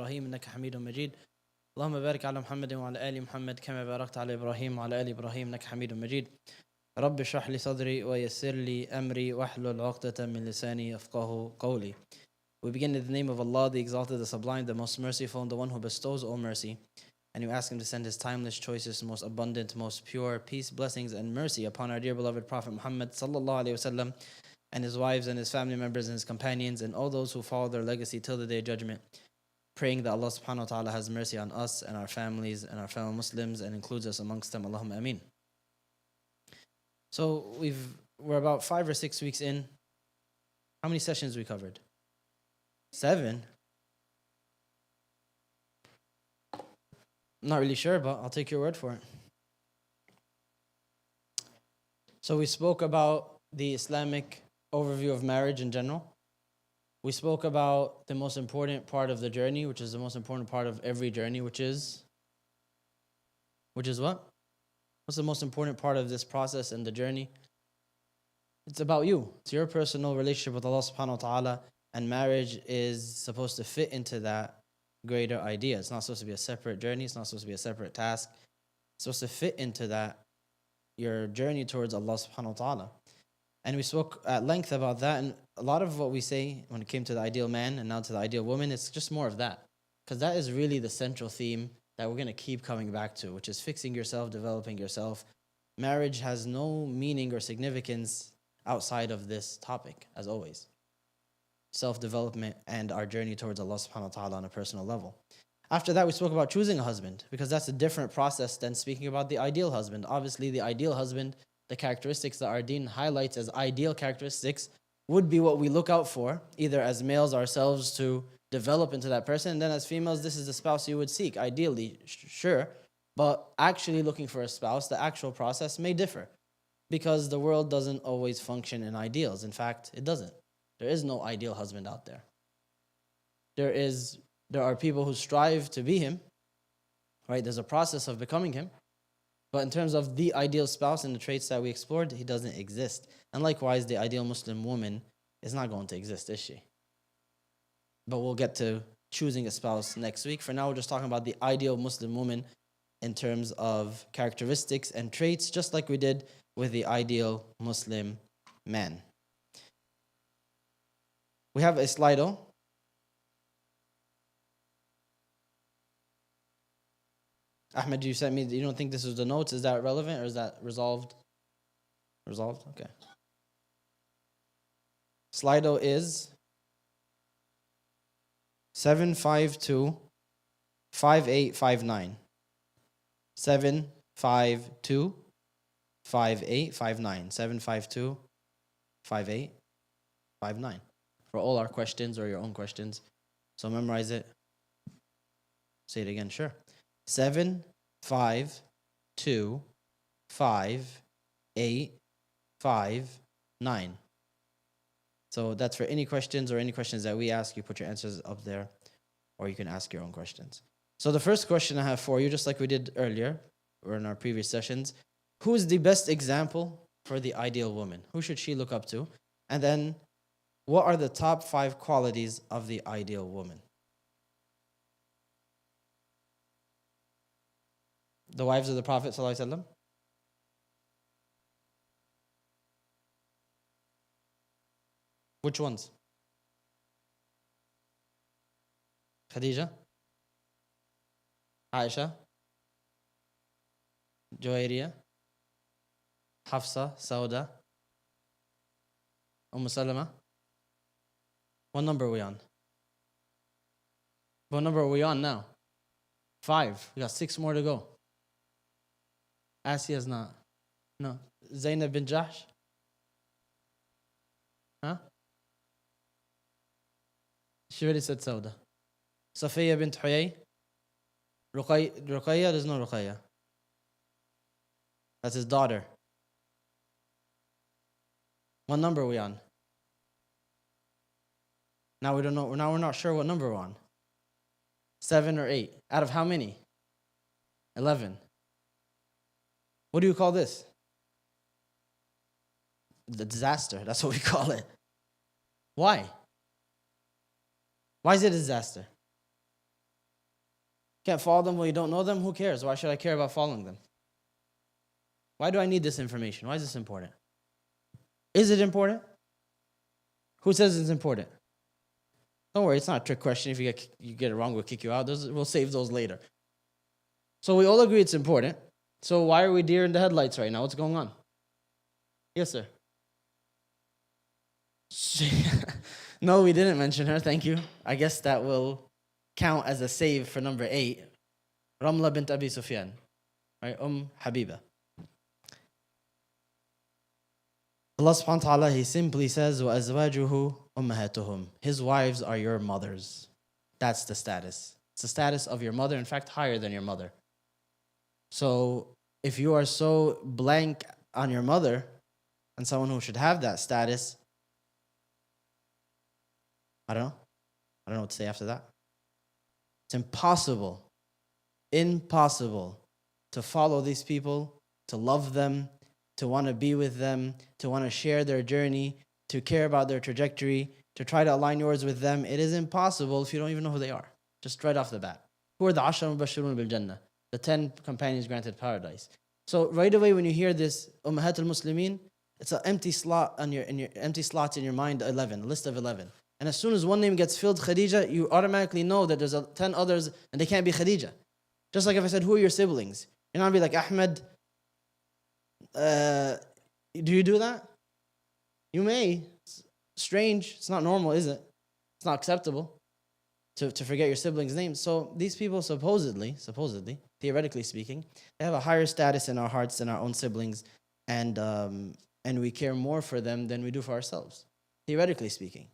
إبراهيم إنك حميد مجيد اللهم بارك على محمد وعلى آل محمد كما باركت على إبراهيم وعلى آل إبراهيم إنك حميد مجيد رب اشرح لي صدري ويسر لي أمري واحلل عقدة من لساني يفقهوا قولي. We begin in the name of Allah, the Exalted, the Sublime, the Most Merciful, and the One who bestows all mercy. And you ask Him to send His timeless, choicest, most abundant, most pure peace, blessings, and mercy upon our dear beloved Prophet Muhammad sallallahu alaihi wasallam, and his wives and his family members and his companions and all those who follow their legacy till the day of judgment. Praying that Allah subhanahu wa ta'ala has mercy on us and our families and our fellow Muslims and includes us amongst them. Allahumma ameen. So we're about 5 or 6 weeks in. How many sessions we covered? 7. I'm not really sure, but I'll take your word for it. So we spoke about the Islamic overview of marriage in general. We spoke about the most important part of the journey, which is the most important part of every journey, which is what? What's the most important part of this process and the journey? It's about you. It's your personal relationship with Allah subhanahu wa ta'ala, and marriage is supposed to fit into that greater idea. It's not supposed to be a separate journey. It's not supposed to be a separate task. It's supposed to fit into that, your journey towards Allah subhanahu wa ta'ala. And we spoke at length about that, and a lot of what we say when it came to the ideal man and now to the ideal woman, it's just more of that. Because that is really the central theme that we're going to keep coming back to, which is fixing yourself, developing yourself. Marriage has no meaning or significance outside of this topic, as always. Self-development and our journey towards Allah subhanahu wa ta'ala on a personal level. After that, we spoke about choosing a husband, because that's a different process than speaking about the ideal husband. Obviously, the ideal husband, the characteristics that our deen highlights as ideal characteristics, would be what we look out for, either as males ourselves to develop into that person, and then as females, this is the spouse you would seek, ideally, sure. But actually looking for a spouse, the actual process may differ, because the world doesn't always function in ideals. In fact, it doesn't. There is no ideal husband out there. There are people who strive to be him, right? There's a process of becoming him. But in terms of the ideal spouse and the traits that we explored, he doesn't exist. And likewise, the ideal Muslim woman is not going to exist, is she? But we'll get to choosing a spouse next week. For now, we're just talking about the ideal Muslim woman in terms of characteristics and traits, just like we did with the ideal Muslim man. We have a Slido. Ahmed, you sent me, you don't think this is the notes? Is that relevant or is that resolved? Resolved? Okay. Slido is 752-5859. 752-5859. 752-5859. For all our questions or your own questions. So memorize it. Say it again, sure. 752-5859. So that's for any questions or any questions that we ask. You put your answers up there, or you can ask your own questions. So the first question I have for you, just like we did earlier or in our previous sessions, who is the best example for the ideal woman? Who should she look up to? And then, what are the top 5 qualities of the ideal woman? The wives of the Prophet ﷺ? Which ones? Khadija? Aisha? Juwairiya? Hafsa? Sauda? Salama? What number are we on? What number are we on now? 5. We got 6 more to go. Asiya's not. No. Zainab bin Jahsh? Huh? She already said Sauda. Safiya bint Huyay? Ruqayya? There's no Ruqayya. That's his daughter. What number are we on? Now we don't know. Now we're not sure what number we're on. 7 or 8. Out of how many? 11. What do you call this? The disaster. That's what we call it. Why? Why is it a disaster? Can't follow them when you don't know them? Who cares? Why should I care about following them? Why do I need this information? Why is this important? Is it important? Who says it's important? Don't worry, it's not a trick question. If you get it wrong, we'll kick you out. We'll save those later. So we all agree it's important. So why are we deer in the headlights right now? What's going on? Yes, sir. No, we didn't mention her. Thank you. I guess that will count as a save for number 8. Ramla bint Abi Sufyan. Right? Habiba. Allah subhanahu wa ta'ala, He simply says, وَأَزْوَاجُهُ أُمَّهَاتُهُم. His wives are your mothers. That's the status. It's the status of your mother. In fact, higher than your mother. So if you are so blank on your mother and someone who should have that status, I don't know what to say after that. It's impossible to follow these people, to love them, to want to be with them, to want to share their journey, to care about their trajectory, to try to align yours with them. It is impossible if you don't even know who they are. Just right off the bat. Who are the 10 mubashirun bil Jannah? The 10 companions granted paradise. So right away when you hear this, Ummahat al-Muslimin, it's an empty slot in your empty slots in your mind, 11, a list of 11. And as soon as one name gets filled, Khadija, you automatically know that there's 10 others and they can't be Khadija. Just like if I said, who are your siblings? You're not going to be like, Ahmed, do you do that? You may. It's strange. It's not normal, is it? It's not acceptable to forget your siblings' names. So these people supposedly, theoretically speaking, they have a higher status in our hearts than our own siblings, and we care more for them than we do for ourselves, theoretically speaking.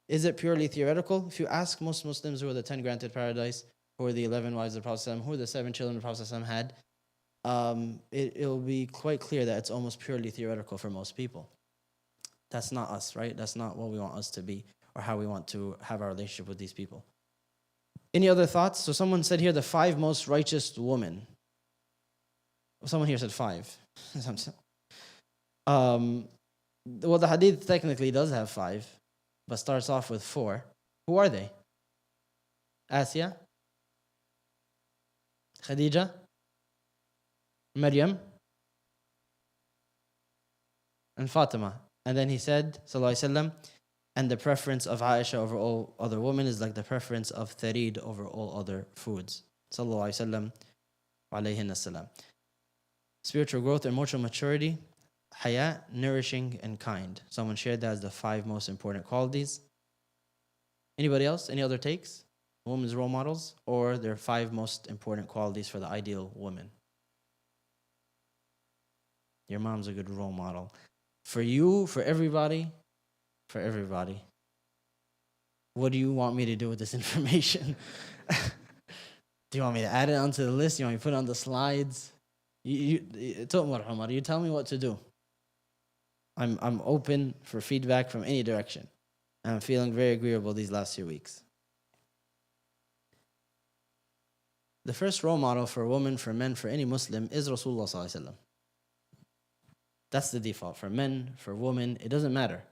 Is it purely theoretical? If you ask most Muslims who are the 10 granted paradise, who are the 11 wives of the Prophet, who are the 7 children the Prophet had, it'll be quite clear that it's almost purely theoretical for most people. That's not us, right? That's not what we want us to be or how we want to have our relationship with these people. Any other thoughts? So someone said here the 5 most righteous women. Someone here said 5. Well, the hadith technically does have 5, but starts off with 4. Who are they? Asya, Khadija, Maryam, and Fatima. And then he said, sallallahu alaihi wasallam, and the preference of Aisha over all other women is like the preference of tharid over all other foods. Sallallahu alaihi wasallam, alayhinna salam. Spiritual growth, emotional maturity, haya, nourishing, and kind. Someone shared that as the 5 most important qualities. Anybody else? Any other takes? Women's role models, or their 5 most important qualities for the ideal woman? Your mom's a good role model. For you, for everybody, for everybody. What do you want me to do with this information? Do you want me to add it onto the list? Do you want me to put it on the slides? You tell me what to do. I'm open for feedback from any direction. And I'm feeling very agreeable these last few weeks. The first role model for a woman, for men, for any Muslim is Rasulullah sallallahu alaihi wasallam. That's the default. For men, for women, it doesn't matter.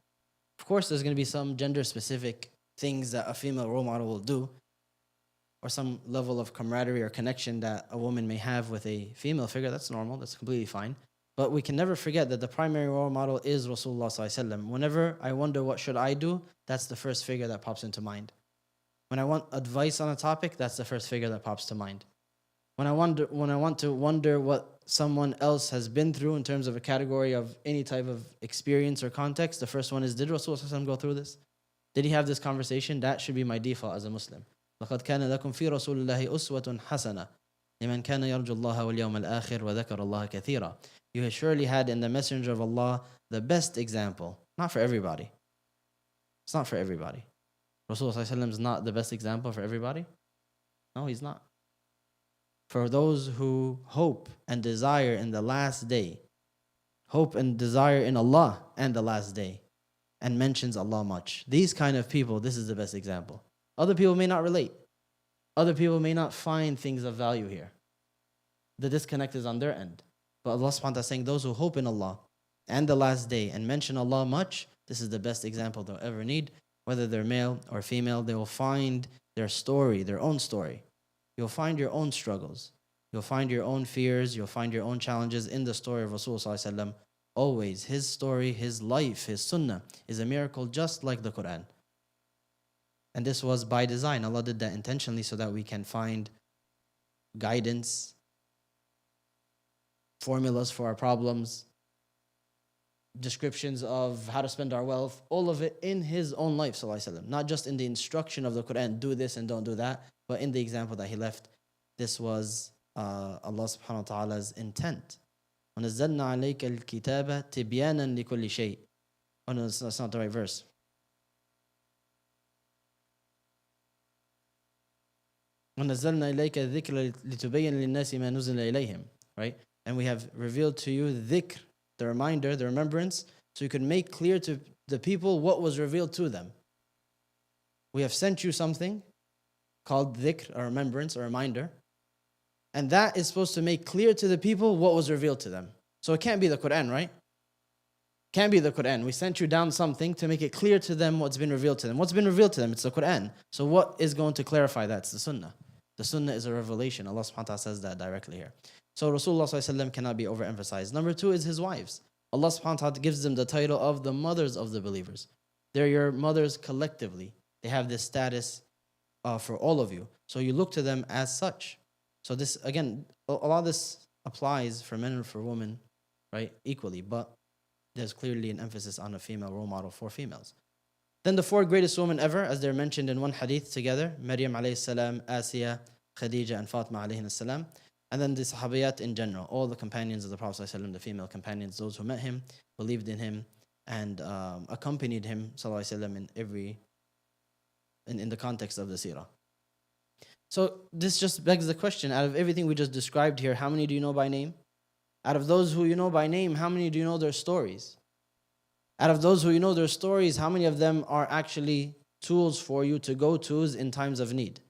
Of course, there's going to be some gender-specific things that a female role model will do, or some level of camaraderie or connection that a woman may have with a female figure. That's normal. That's completely fine. But we can never forget that the primary role model is Rasulullah sallallahu alaihi wasallam. Whenever I wonder what should I do, that's the first figure that pops into mind. When I want advice on a topic, that's the first figure that pops to mind. When I want to wonder what someone else has been through in terms of a category of any type of experience or context, the first one is, did Rasulullah go through this? Did he have this conversation? That should be my default as a Muslim. لَقَدْ كَانَ لَكُمْ فِي رَسُولِ اللَّهِ أُسْوَةٌ حَسَنَةٌ لِمَنْ كَانَ يَرْجُو اللَّهَ وَالْيَوْمَ الْآخِرَ وَذَكَرَ اللَّهَ كَثِيرًا. You surely had in the Messenger of Allah the best example. Not for everybody. It's not for everybody. Rasulullah is not the best example for everybody? No, he's not. For those who hope and desire in the last day, hope and desire in Allah and the last day, and mentions Allah much. These kind of people, this is the best example. Other people may not relate. Other people may not find things of value here. The disconnect is on their end. But Allah subhanahu wa ta'ala is saying, those who hope in Allah and the last day and mention Allah much, this is the best example they'll ever need. Whether they're male or female, they will find their story, their own story, you'll find your own struggles. You'll find your own fears. You'll find your own challenges in the story of Rasulullah. Always, his story, his life, his sunnah is a miracle just like the Quran. And this was by design. Allah did that intentionally so that we can find guidance, formulas for our problems, descriptions of how to spend our wealth, all of it in his own life, not just in the instruction of the Quran, do this and don't do that, but in the example that he left. This was Allah subhanahu wa ta'ala's intent. وَنَزَّلْنَا عَلَيْكَ الْكِتَابَ تِبْيَانًا لِكُلِّ شَيْءٍ. Oh no, that's not the right verse. وَنَزَّلْنَا إِلَيْكَ الذِّكْرَ لِتُبَيِّنَ لِلنَّاسِ مَا نُزِلَ إِلَيْهِمْ. Right? And we have revealed to you dhikr, the reminder, the remembrance, so you can make clear to the people what was revealed to them. We have sent you something called dhikr, a remembrance, a reminder, and that is supposed to make clear to the people what was revealed to them. So it can't be the Quran, right? Can't be the Quran. We sent you down something to make it clear to them what's been revealed to them. What's been revealed to them? It's the Quran. So what is going to clarify that? It's the Sunnah. The Sunnah is a revelation. Allah subhanahu wa ta'ala says that directly here. So Rasulullah cannot be overemphasized. Number two is his wives. Allah subhanahu wa ta'ala gives them the title of the mothers of the believers. They're your mothers collectively. They have this status for all of you. So you look to them as such. So this, again, a lot of this applies for men and for women, right, equally. But there's clearly an emphasis on a female role model for females. Then the four greatest women ever, as they're mentioned in one hadith together, Maryam alayhi salam, Asiya, Khadija, and Fatima alayhi salam. And then the sahabiyat in general, all the companions of the Prophet ﷺ, the female companions, those who met him, believed in him, and accompanied him ﷺ in the context of the seerah. So this just begs the question, out of everything we just described here, how many do you know by name? Out of those who you know by name, how many do you know their stories? Out of those who you know their stories, how many of them are actually tools for you to go-tos in times of need?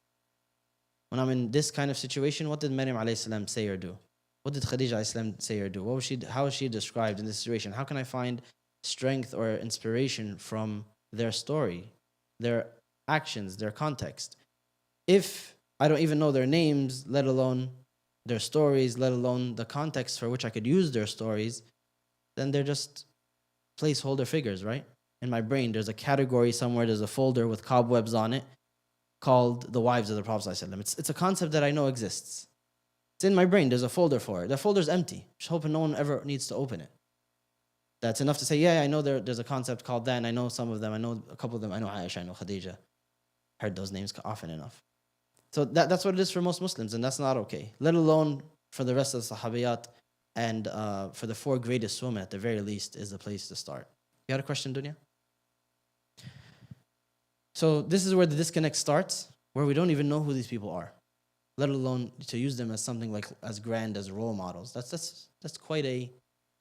When I'm in this kind of situation, what did Maryam alayhi salam say or do? What did Khadija alayhi salam say or do? How was she described in this situation? How can I find strength or inspiration from their story, their actions, their context? If I don't even know their names, let alone their stories, let alone the context for which I could use their stories, then they're just placeholder figures, right? In my brain, there's a category somewhere, there's a folder with cobwebs on it called the wives of the Prophet ﷺ. It's a concept that I know exists. It's in my brain, there's a folder for it. The folder's empty. Just hoping no one ever needs to open it. That's enough to say, yeah, I know there's a concept called that, and I know some of them, I know a couple of them, I know Aisha, I know Khadija. Heard those names often enough. So that's what it is for most Muslims, and that's not okay. Let alone for the rest of the sahabiyat, and for the four greatest women at the very least is the place to start. You had a question, Dunya? So this is where the disconnect starts, where we don't even know who these people are, let alone to use them as something like as grand as role models. That's quite a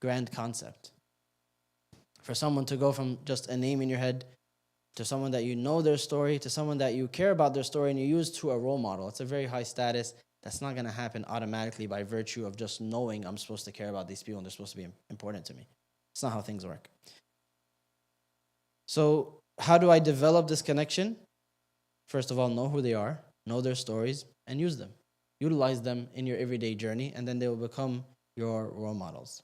grand concept. For someone to go from just a name in your head to someone that you know their story, to someone that you care about their story and you use to a role model. It's a very high status. That's not going to happen automatically by virtue of just knowing I'm supposed to care about these people and they're supposed to be important to me. It's not how things work. So how do I develop this connection? First of all, know who they are, know their stories, and use them. Utilize them in your everyday journey, and then they will become your role models.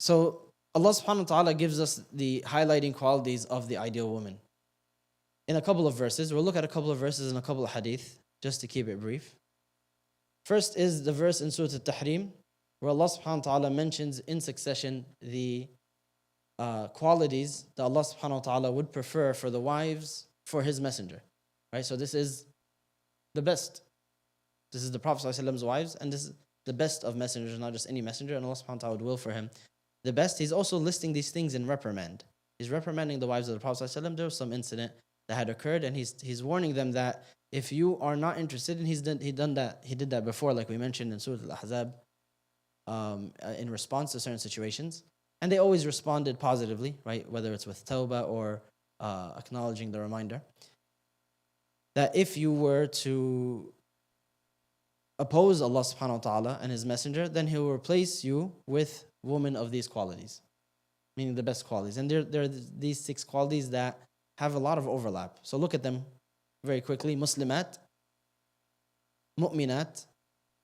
So Allah subhanahu wa ta'ala gives us the highlighting qualities of the ideal woman. In a couple of verses, we'll look at a couple of verses and a couple of hadith, just to keep it brief. First is the verse in Surah Al-Tahrim, where Allah subhanahu wa ta'ala mentions in succession the qualities that Allah subhanahu wa ta'ala would prefer for the wives for His messenger. Right? So this is the best. This is the Prophet ﷺ's wives, and this is the best of messengers, not just any messenger, and Allah subhanahu wa ta'ala would will for him the best. He's also listing these things in reprimand. He's reprimanding the wives of the Prophet ﷺ. There was some incident that had occurred, and he's warning them that if you are not interested, and he did that before, like we mentioned in Surah Al-Ahzab, in response to certain situations. And they always responded positively, right? Whether it's with tawbah or acknowledging the reminder. That if you were to oppose Allah subhanahu wa ta'ala and His messenger, then He will replace you with women of these qualities, meaning the best qualities. And there are these 6 qualities that have a lot of overlap. So look at them very quickly. Muslimat, mu'minat,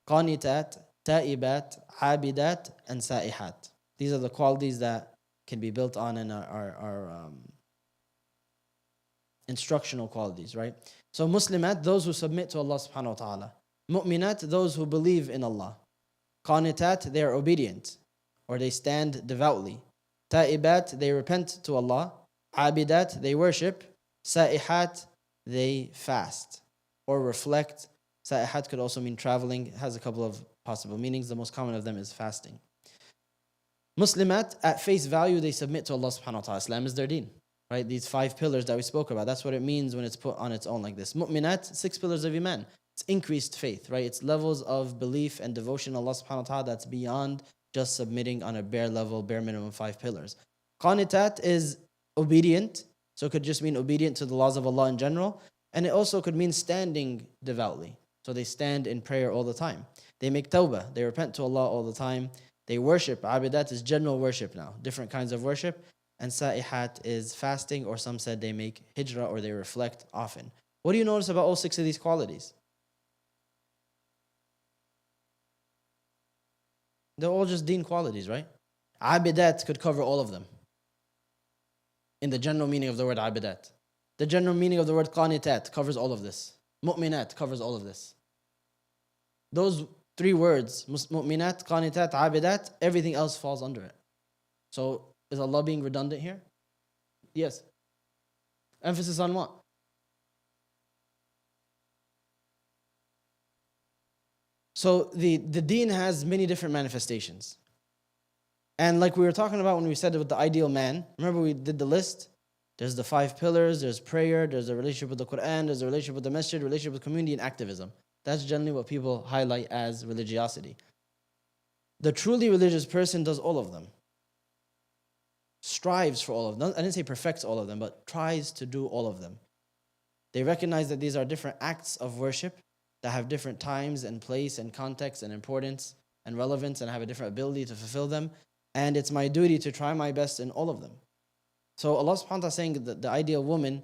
qanitat, ta'ibat, abidat, and sa'ihat. These are the qualities that can be built on in our instructional qualities, right? So Muslimat, those who submit to Allah subhanahu wa ta'ala. Mu'minat, those who believe in Allah. Qanitat, they are obedient, or they stand devoutly. Ta'ibat, they repent to Allah. Abidat, they worship. Sa'ihat, they fast or reflect. Sa'ihat could also mean traveling. It has a couple of possible meanings. The most common of them is fasting. Muslimat, at face value, they submit to Allah subhanahu wa ta'ala. Islam is their deen, right? These 5 pillars that we spoke about, that's what it means when it's put on its own like this. Mu'minat, 6 pillars of Iman. It's increased faith, right? It's levels of belief and devotion to Allah subhanahu wa ta'ala that's beyond just submitting on a bare level, bare minimum 5 pillars. Qanitat is obedient, so it could just mean obedient to the laws of Allah in general, and it also could mean standing devoutly. So they stand in prayer all the time. They make tawbah, they repent to Allah all the time. They worship. Abidat is general worship now, different kinds of worship. And sa'ihat is fasting, or some said they make hijrah, or they reflect often. What do you notice about all 6 of these qualities? They're all just deen qualities, right? Abidat could cover all of them in the general meaning of the word abidat. The general meaning of the word qanitat covers all of this. Mu'minat covers all of this. Those 3 words, mu'minat, qanitat, abidat, everything else falls under it. So is Allah being redundant here? Yes. Emphasis on what? So the deen has many different manifestations. And like we were talking about when we said it with the ideal man, remember we did the list? There's the 5 pillars, there's prayer, there's a relationship with the Quran, there's a relationship with the masjid, relationship with community, and activism. That's generally what people highlight as religiosity. The truly religious person does all of them. Strives for all of them. I didn't say perfects all of them, but tries to do all of them. They recognize that these are different acts of worship that have different times and place and context and importance and relevance and have a different ability to fulfill them. And it's my duty to try my best in all of them. So Allah subhanahu wa ta'ala is saying that the ideal woman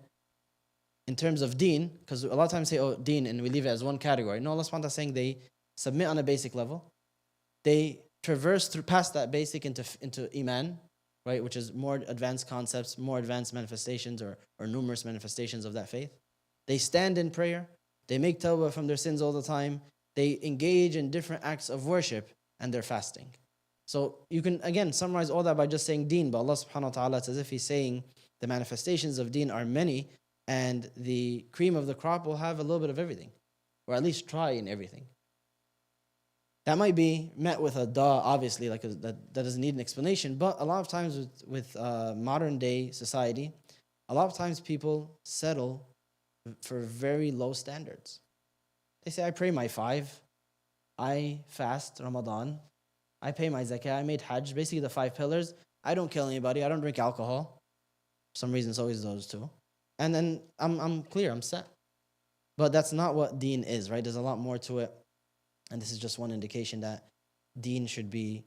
in terms of deen, because a lot of times say, oh, deen, and we leave it as one category. No, Allah subhanahu wa ta'ala is saying they submit on a basic level. They traverse through past that basic into iman, right, which is more advanced concepts, more advanced manifestations or numerous manifestations of that faith. They stand in prayer. They make tawbah from their sins all the time. They engage in different acts of worship, and they're fasting. So you can, again, summarize all that by just saying deen, but Allah subhanahu wa ta'ala, it's as if He's saying the manifestations of deen are many, and the cream of the crop will have a little bit of everything, or at least try in everything. That might be met with a duh, obviously, like that doesn't need an explanation, but a lot of times with modern day society, a lot of times people settle for very low standards. They say, I pray my 5, I fast Ramadan, I pay my zakah, I made hajj, basically the 5 pillars. I don't kill anybody, I don't drink alcohol. For some reason, it's always those 2. And then I'm clear, I'm set. But that's not what deen is, right? There's a lot more to it. And this is just one indication that deen should be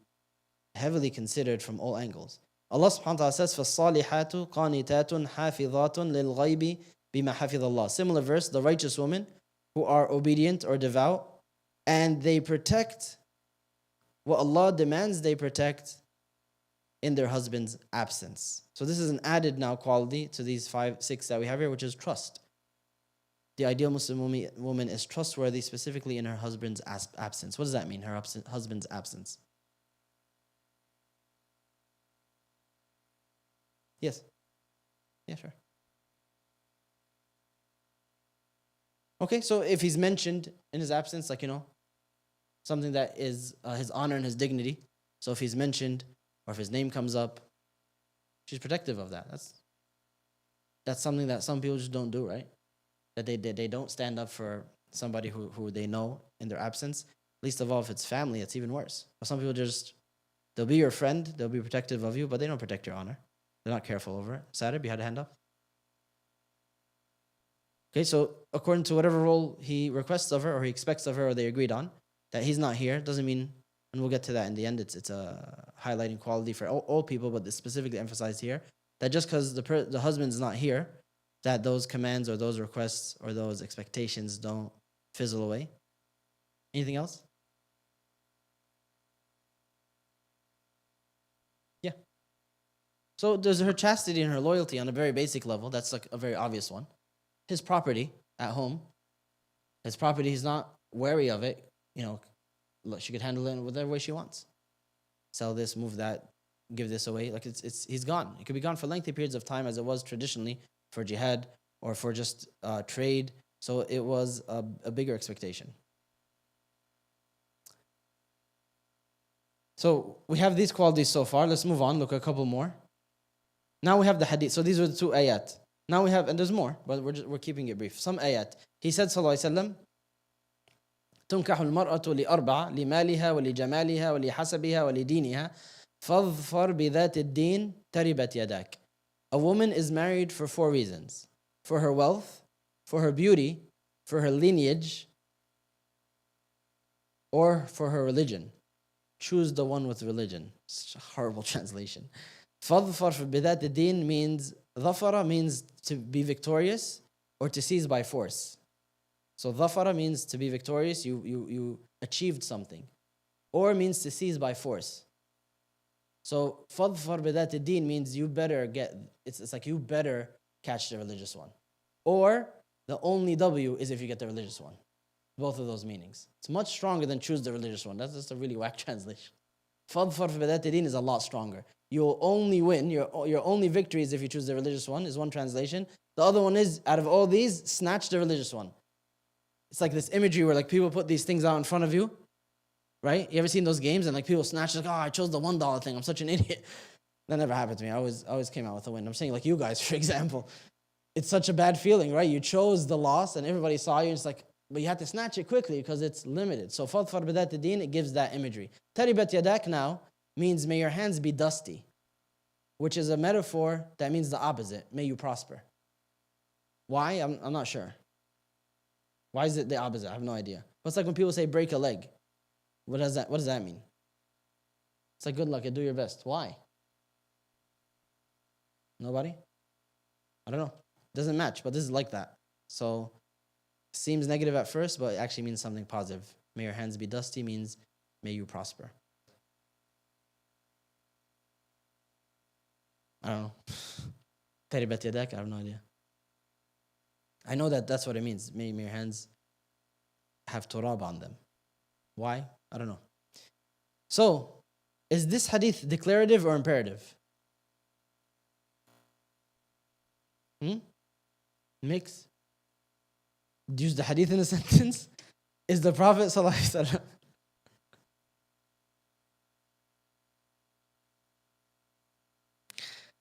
heavily considered from all angles. Allah subhanahu wa ta'ala says, فَالصَّالِحَاتُ قَانِتَاتٌ حَافِظَاتٌ لِلْغَيْبِ بِمَا حَفِظَ اللَّهِ. Similar verse, the righteous women who are obedient or devout, and they protect what Allah demands they protect in their husband's absence. So this is an added now quality to these 5, 6 that we have here, which is trust. The ideal Muslim woman is trustworthy, specifically in her husband's absence. What does that mean, her husband's absence? Yes? Yeah, sure. Okay, so if he's mentioned in his absence, like, something that is his honor and his dignity. So if he's mentioned, or if his name comes up, she's protective of that. That's something that some people just don't do, right? That they don't stand up for somebody who they know in their absence. Least of all, if it's family, it's even worse. But some people they'll be your friend, they'll be protective of you, but they don't protect your honor. They're not careful over it. Sadib, you had a hand up? Okay, so according to whatever role he requests of her, or he expects of her, or they agreed on, that he's not here, doesn't mean, and we'll get to that in the end, it's a highlighting quality for all people, but it's specifically emphasized here, that just because the husband's not here, that those commands or those requests or those expectations don't fizzle away. Anything else? Yeah. So there's her chastity and her loyalty on a very basic level. That's like a very obvious one. His property at home. His property, he's not wary of it. Look, she could handle it in whatever way she wants. Sell this, move that, give this away. Like he's gone. He could be gone for lengthy periods of time, as it was traditionally for jihad or for just trade. So it was a bigger expectation. So we have these qualities so far. Let's move on. Look a couple more. Now we have the hadith. So these are the 2 ayat. Now we have, and there's more, but we're keeping it brief. Some ayat. He said, sallallahu alaihi wasallam, تنكح المرأة لأربع لمالها ولجمالها ولحسبها ولدينها فاظفر بذات الدين تربت يداك. A woman is married for 4 reasons. For her wealth, for her beauty, for her lineage, or for her religion. Choose the one with religion. Such a horrible translation. فاظفر بذات الدين means, ظفر means to be victorious or to seize by force. So dhafara means to be victorious, you achieved something. Or means to seize by force. So fadfar bidat ad-din means you better get, it's like you better catch the religious one. Or the only W is if you get the religious one. Both of those meanings. It's much stronger than choose the religious one. That's just a really whack translation. Fadfar bidat ad-din is a lot stronger. You'll only win, your only victory is if you choose the religious one, is one translation. The other one is, out of all these, snatch the religious one. It's like this imagery where like people put these things out in front of you, right? You ever seen those games and like people snatch, like, oh, I chose the $1 thing. I'm such an idiot. That never happened to me. I always came out with a win. I'm saying like you guys, for example. It's such a bad feeling, right? You chose the loss and everybody saw you. It's like, but you have to snatch it quickly because it's limited. So fadfar bidat ad-din, it gives that imagery. Taribat yadak now means may your hands be dusty, which is a metaphor that means the opposite. May you prosper. Why? I'm not sure. Why is it the opposite? I have no idea. But it's like when people say break a leg. What does that mean? It's like good luck and do your best. Why? Nobody? I don't know. Doesn't match, but this is like that. So seems negative at first, but it actually means something positive. May your hands be dusty means may you prosper. I don't know. Taribat yadak, I have no idea. I know that that's what it means. May your hands have turab on them. Why? I don't know. So, is this hadith declarative or imperative? Mix. Use the hadith in a sentence. Is the Prophet ﷺ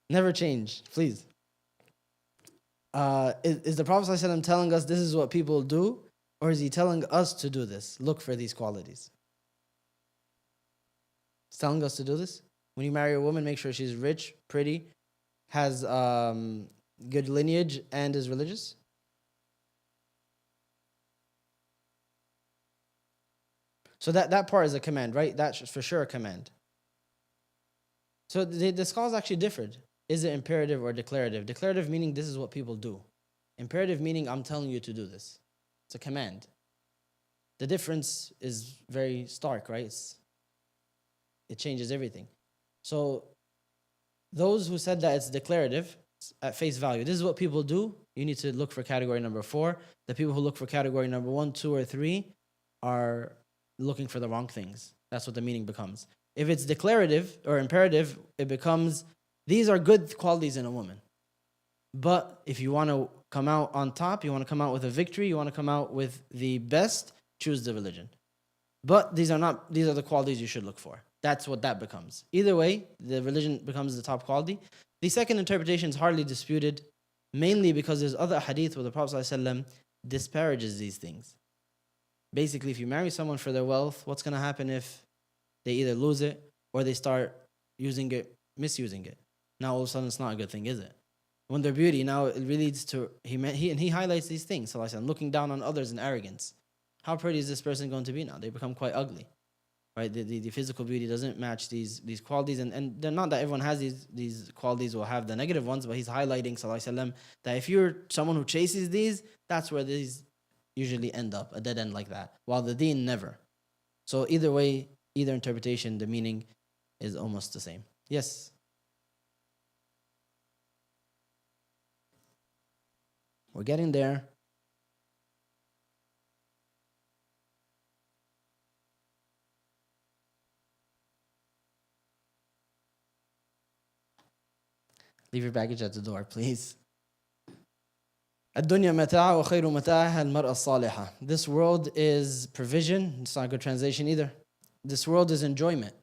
never change, please. Is the Prophet ﷺ telling us this is what people do, or is he telling us to do this? Look for these qualities. He's telling us to do this. When you marry a woman, make sure she's rich, pretty, has good lineage, and is religious. So that part is a command, right? That's for sure a command. So the scholars actually differed. Is it imperative or declarative? Declarative meaning this is what people do. Imperative meaning I'm telling you to do this. It's a command. The difference is very stark, right? It changes everything. So those who said that it's declarative, at face value, this is what people do, you need to look for category number 4. The people who look for category number 1, 2, or 3 are looking for the wrong things. That's what the meaning becomes. If it's declarative or imperative, it becomes these are good qualities in a woman. But if you want to come out on top, you want to come out with a victory, you want to come out with the best, choose the religion. But these are the qualities you should look for. That's what that becomes. Either way, the religion becomes the top quality. The second interpretation is hardly disputed, mainly because there's other hadith where the Prophet ﷺ disparages these things. Basically, if you marry someone for their wealth, what's going to happen if they either lose it or they start using it, misusing it? Now all of a sudden it's not a good thing, is it? When their beauty, now it leads to, he highlights these things, looking down on others in arrogance. How pretty is this person going to be now? They become quite ugly. right? The physical beauty doesn't match these qualities, and they're not that everyone has these qualities will have the negative ones, but he's highlighting, sallallahu alaihi wasallam, that if you're someone who chases these, that's where these usually end up, a dead end like that, while the deen never. So either way, either interpretation, the meaning is almost the same. Yes? We're getting there. Leave your baggage at the door, please. الدنيا متاع وخير متاعها المرأة الصالحة. This world is provision. It's not a good translation either. This world is enjoyment.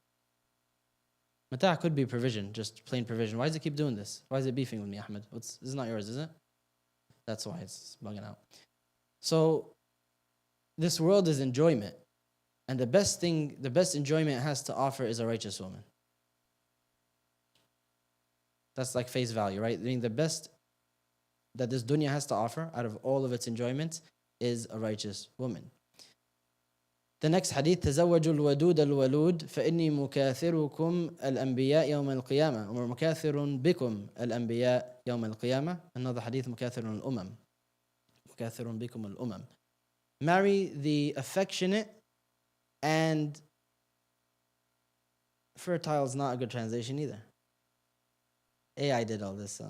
Mata' could be provision, just plain provision. Why does it keep doing this? Why is it beefing with me, Ahmed? This is not yours, is it? That's why it's bugging out. So, this world is enjoyment. And the best enjoyment it has to offer is a righteous woman. That's like face value, right? I mean, the best that this dunya has to offer out of all of its enjoyments is a righteous woman. The next hadith, تزوجوا الودود الولود فإني مكاثركم الأنبياء يوم القيامة ومكاثر بكم الأنبياء يوم القيامة. Another hadith, مكاثر الأمم. مكاثر بكم الأمم. Marry the affectionate and fertile is not a good translation either. AI did all this.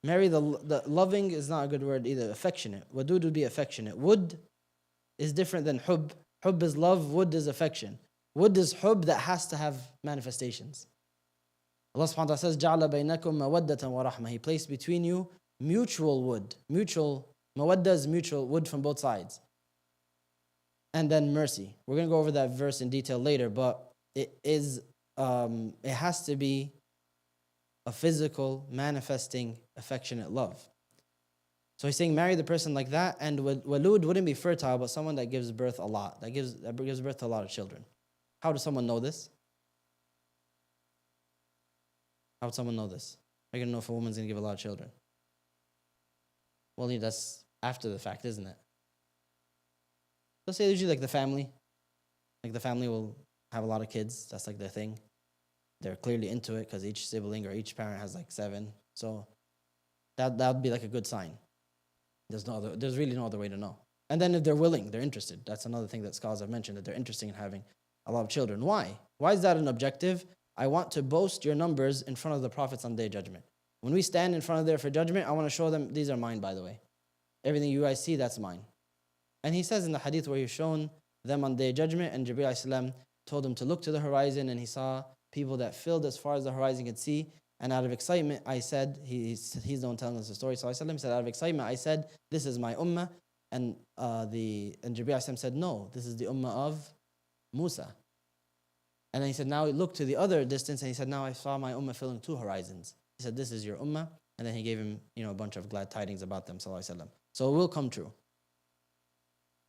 Marry the loving is not a good word either. Affectionate. Wadud would be affectionate. Wood is different than hub. Hub is love. Wood is affection. Wood is hub that has to have manifestations. Allah subhanahu wa ta'ala says, جَعْلَ بَيْنَكُمْ مَوَدَّةً وَرَحْمَةً. He placed between you mutual wood. Mawadda is mutual wood from both sides. And then mercy. We're going to go over that verse in detail later, but it has to be a physical, manifesting, affectionate love. So he's saying marry the person like that, and walud wouldn't be fertile, but someone that gives birth a lot, that gives birth to a lot of children. How does someone know this? How would someone know this? How are you going to know if a woman's going to give a lot of children? Well, that's after the fact, isn't it? Let's say usually like the family will have a lot of kids. That's like their thing. They're clearly into it because each sibling or each parent has like 7. So that would be like a good sign. There's really no other way to know. And then if they're willing, they're interested. That's another thing that scholars have mentioned, that they're interested in having a lot of children. Why? Why is that an objective? I want to boast your numbers in front of the prophets on the day of judgment. When we stand in front of there for judgment, I want to show them, these are mine, by the way. Everything you guys see, that's mine. And he says in the hadith where he's shown them on the day of judgment, and Jibreel alayhi told him to look to the horizon, and he saw people that filled as far as the horizon could see. And out of excitement, I said, he's the one telling us the story. So I said, out of excitement, I said, this is my ummah. And Jibreel said, no, this is the ummah of Musa. And then he said, now look to the other distance. And he said, now I saw my ummah filling 2 horizons. He said, this is your ummah. And then he gave him, a bunch of glad tidings about them, sallallahu alaihi wasallam. So it will come true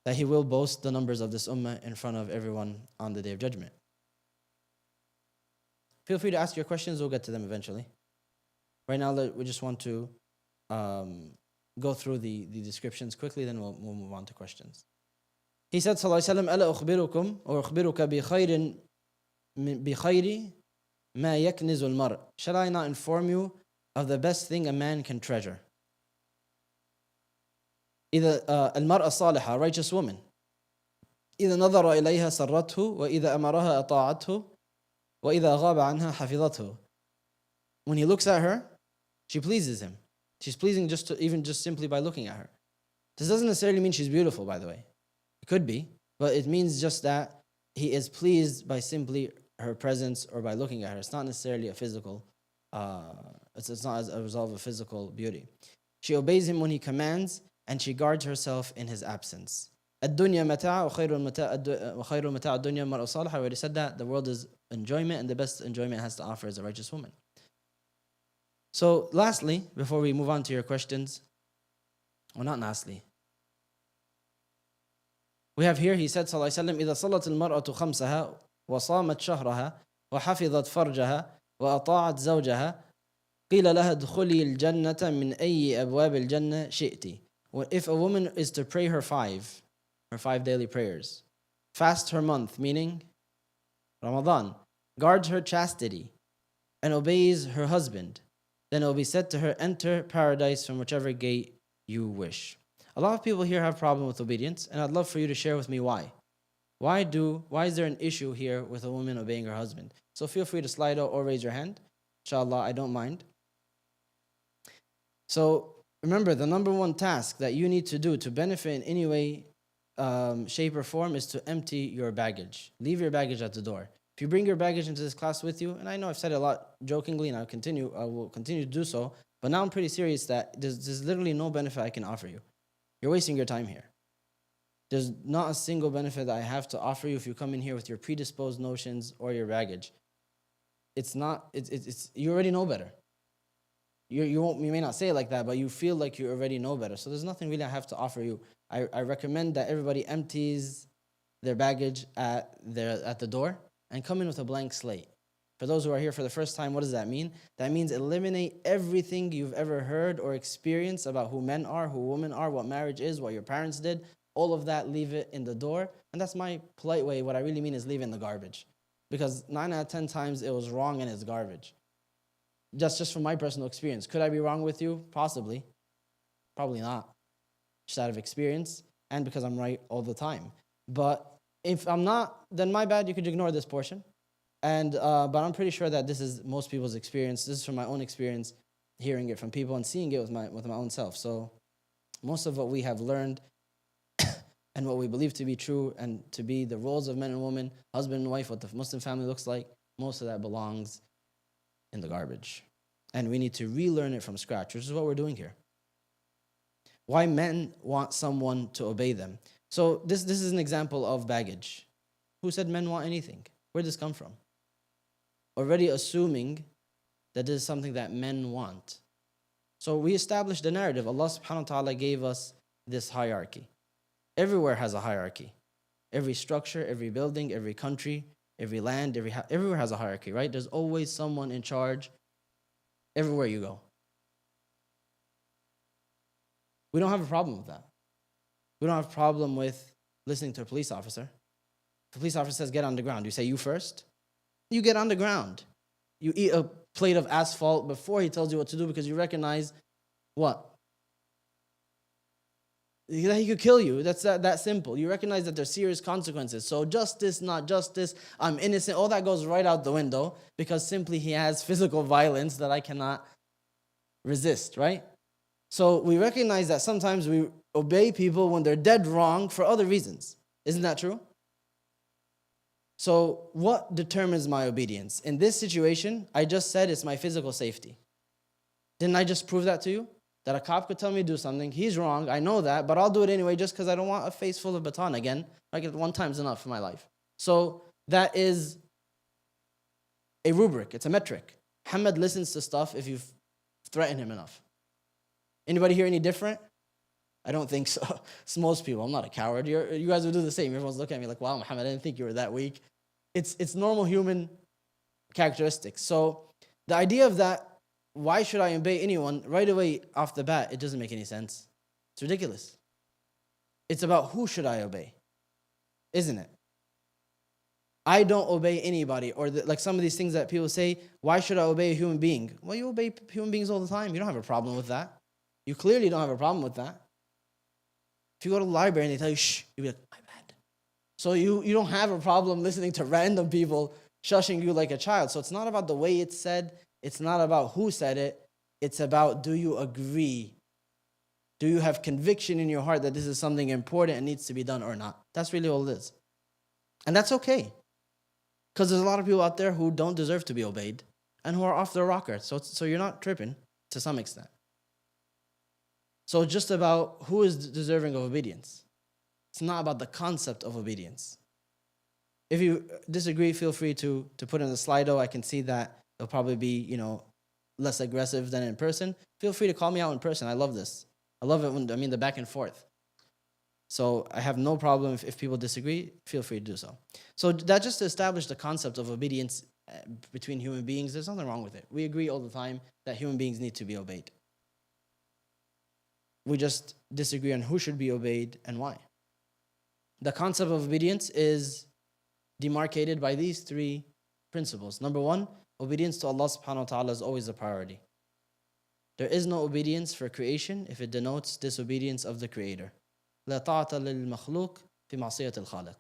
that he will boast the numbers of this ummah in front of everyone on the day of judgment. Feel free to ask your questions. We'll get to them eventually. Right now, we just want to go through the descriptions quickly, then we'll move on to questions. He said, sallallahu alaihi wasallam, ألا أخبركم أو أخبرك بخير ما يكنز المرء. Shall I not inform you of the best thing a man can treasure? إذا المرأة الصالحة, a righteous woman. إذا نظر إليها سرته وإذا أمرها أطاعته وإذا غاب عنها حفظته. When he looks at her, she pleases him. She's pleasing even simply by looking at her. This doesn't necessarily mean she's beautiful, by the way. It could be, but it means just that he is pleased by simply her presence or by looking at her. It's not necessarily a physical, it's not as a result of a physical beauty. She obeys him when he commands, and she guards herself in his absence. الدنيا متاع وخير متاع الدنيا المرأة الصالحة. I already said that. The world is enjoyment, and the best enjoyment it has to offer is a righteous woman. So lastly, before we move on to your questions, well, not lastly, we have here, he said, sallallahu alaihi wasallam, إذا صلت المرأة خمسها وصامت شهرها وحفظت فرجها وأطاعت زوجها قيل لها ادخلي الجنة من أي أبواب الجنة شئتِ. If a woman is to pray her 5 daily prayers, fast her month, meaning Ramadan, guards her chastity and obeys her husband, then it will be said to her, enter paradise from whichever gate you wish. A lot of people here have problem with obedience, and I'd love for you to share with me why. Why is there an issue here with a woman obeying her husband? So feel free to slide out or raise your hand. Inshallah, I don't mind. So remember, the number one task that you need to do to benefit in any way, shape, or form is to empty your baggage. Leave your baggage at the door. If you bring your baggage into this class with you, and I know I've said it a lot jokingly, and I will continue to do so, but now I'm pretty serious that there's literally no benefit I can offer you. You're wasting your time here. There's not a single benefit that I have to offer you if you come in here with your predisposed notions or your baggage. You already know better. You may not say it like that, but you feel like you already know better. So there's nothing really I have to offer you. I recommend that everybody empties their baggage at the door and come in with a blank slate. For those who are here for the first time, what does that mean? That means eliminate everything you've ever heard or experienced about who men are, who women are, what marriage is, what your parents did. All of that, leave it in the door. And that's my polite way. What I really mean is leave it in the garbage. Because 9 out of 10 times it was wrong and it's garbage. Just from my personal experience. Could I be wrong with you? Possibly. Probably not. Just out of experience and because I'm right all the time. But if I'm not, then my bad, you could ignore this portion. And but I'm pretty sure that this is most people's experience. This is from my own experience, hearing it from people and seeing it with my own self. So most of what we have learned and what we believe to be true and to be the roles of men and women, husband and wife, what the Muslim family looks like, most of that belongs in the garbage. And we need to relearn it from scratch, which is what we're doing here. Why men want someone to obey them. So this is an example of baggage. Who said men want anything? Where did this come from? Already assuming that this is something that men want. So we established the narrative. Allah subhanahu wa ta'ala gave us this hierarchy. Everywhere has a hierarchy. Every structure, every building, every country, every land, everywhere has a hierarchy, right? There's always someone in charge everywhere you go. We don't have a problem with that. We don't have a problem with listening to a police officer. If the police officer says, get on the ground, you say, you first? You get on the ground. You eat a plate of asphalt before he tells you what to do because you recognize what? That he could kill you. That's that simple. You recognize that there's serious consequences. So justice, not justice, I'm innocent, all that goes right out the window because simply he has physical violence that I cannot resist, right? So we recognize that sometimes we obey people when they're dead wrong for other reasons. Isn't that true? So what determines my obedience? In this situation, I just said it's my physical safety. Didn't I just prove that to you? That a cop could tell me to do something. He's wrong. I know that, but I'll do it anyway just because I don't want a face full of baton again. Like one time's enough for my life. So that is a rubric. It's a metric. Muhammad listens to stuff if you threaten him enough. Anybody here any different? I don't think so. It's most people. I'm not a coward. You guys would do the same. Everyone's looking at me like, wow, Muhammad, I didn't think you were that weak. It's normal human characteristics. So the idea of that, why should I obey anyone right away off the bat? It doesn't make any sense. It's ridiculous. It's about who should I obey, isn't it? I don't obey anybody, or like some of these things that people say, why should I obey a human being? Well, you obey human beings all the time. You don't have a problem with that. You clearly don't have a problem with that. If you go to the library and they tell you, shh, you'll be like, my bad. So you don't have a problem listening to random people shushing you like a child. So it's not about the way it's said. It's not about who said it. It's about, do you agree? Do you have conviction in your heart that this is something important and needs to be done or not? That's really all it is. And that's okay. Because there's a lot of people out there who don't deserve to be obeyed and who are off their rocker. So you're not tripping to some extent. So it's just about who is deserving of obedience. It's not about the concept of obedience. If you disagree, feel free to put in the Slido. I can see that it'll probably be, less aggressive than in person. Feel free to call me out in person. I love this. I love it when, the back and forth. So I have no problem if people disagree, feel free to do so. So that just to establish the concept of obedience between human beings, there's nothing wrong with it. We agree all the time that human beings need to be obeyed. We just disagree on who should be obeyed and why. The concept of obedience is demarcated by these three principles. Number one, obedience to Allah subhanahu wa ta'ala is always a priority. There is no obedience for creation if it denotes disobedience of the Creator. لا طاعة للمخلوق في معصية الخالق.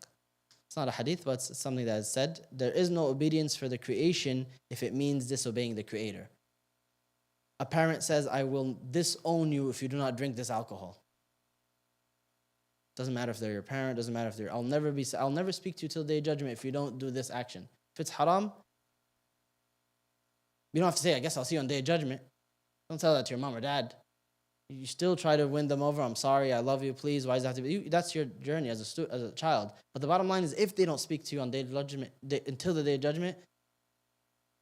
It's not a hadith, but it's something that is said. There is no obedience for the creation if it means disobeying the Creator. A parent says, I will disown you if you do not drink this alcohol. Doesn't matter if they're your parent, doesn't matter if they're, I'll never speak to you till the day of judgment if you don't do this action. If it's haram, you don't have to say, I guess I'll see you on the day of judgment. Don't tell that to your mom or dad. You still try to win them over. I'm sorry, I love you, please. Why does it have to be? That's your journey as a child. But the bottom line is, if they don't speak to you on the day of judgment, until the day of judgment,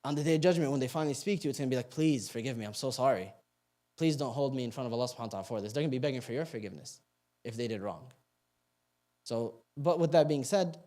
on the day of judgment, when they finally speak to you, it's going to be like, please forgive me, I'm so sorry. Please don't hold me in front of Allah subhanahu wa ta'ala for this. They're going to be begging for your forgiveness if they did wrong. So, but with that being said,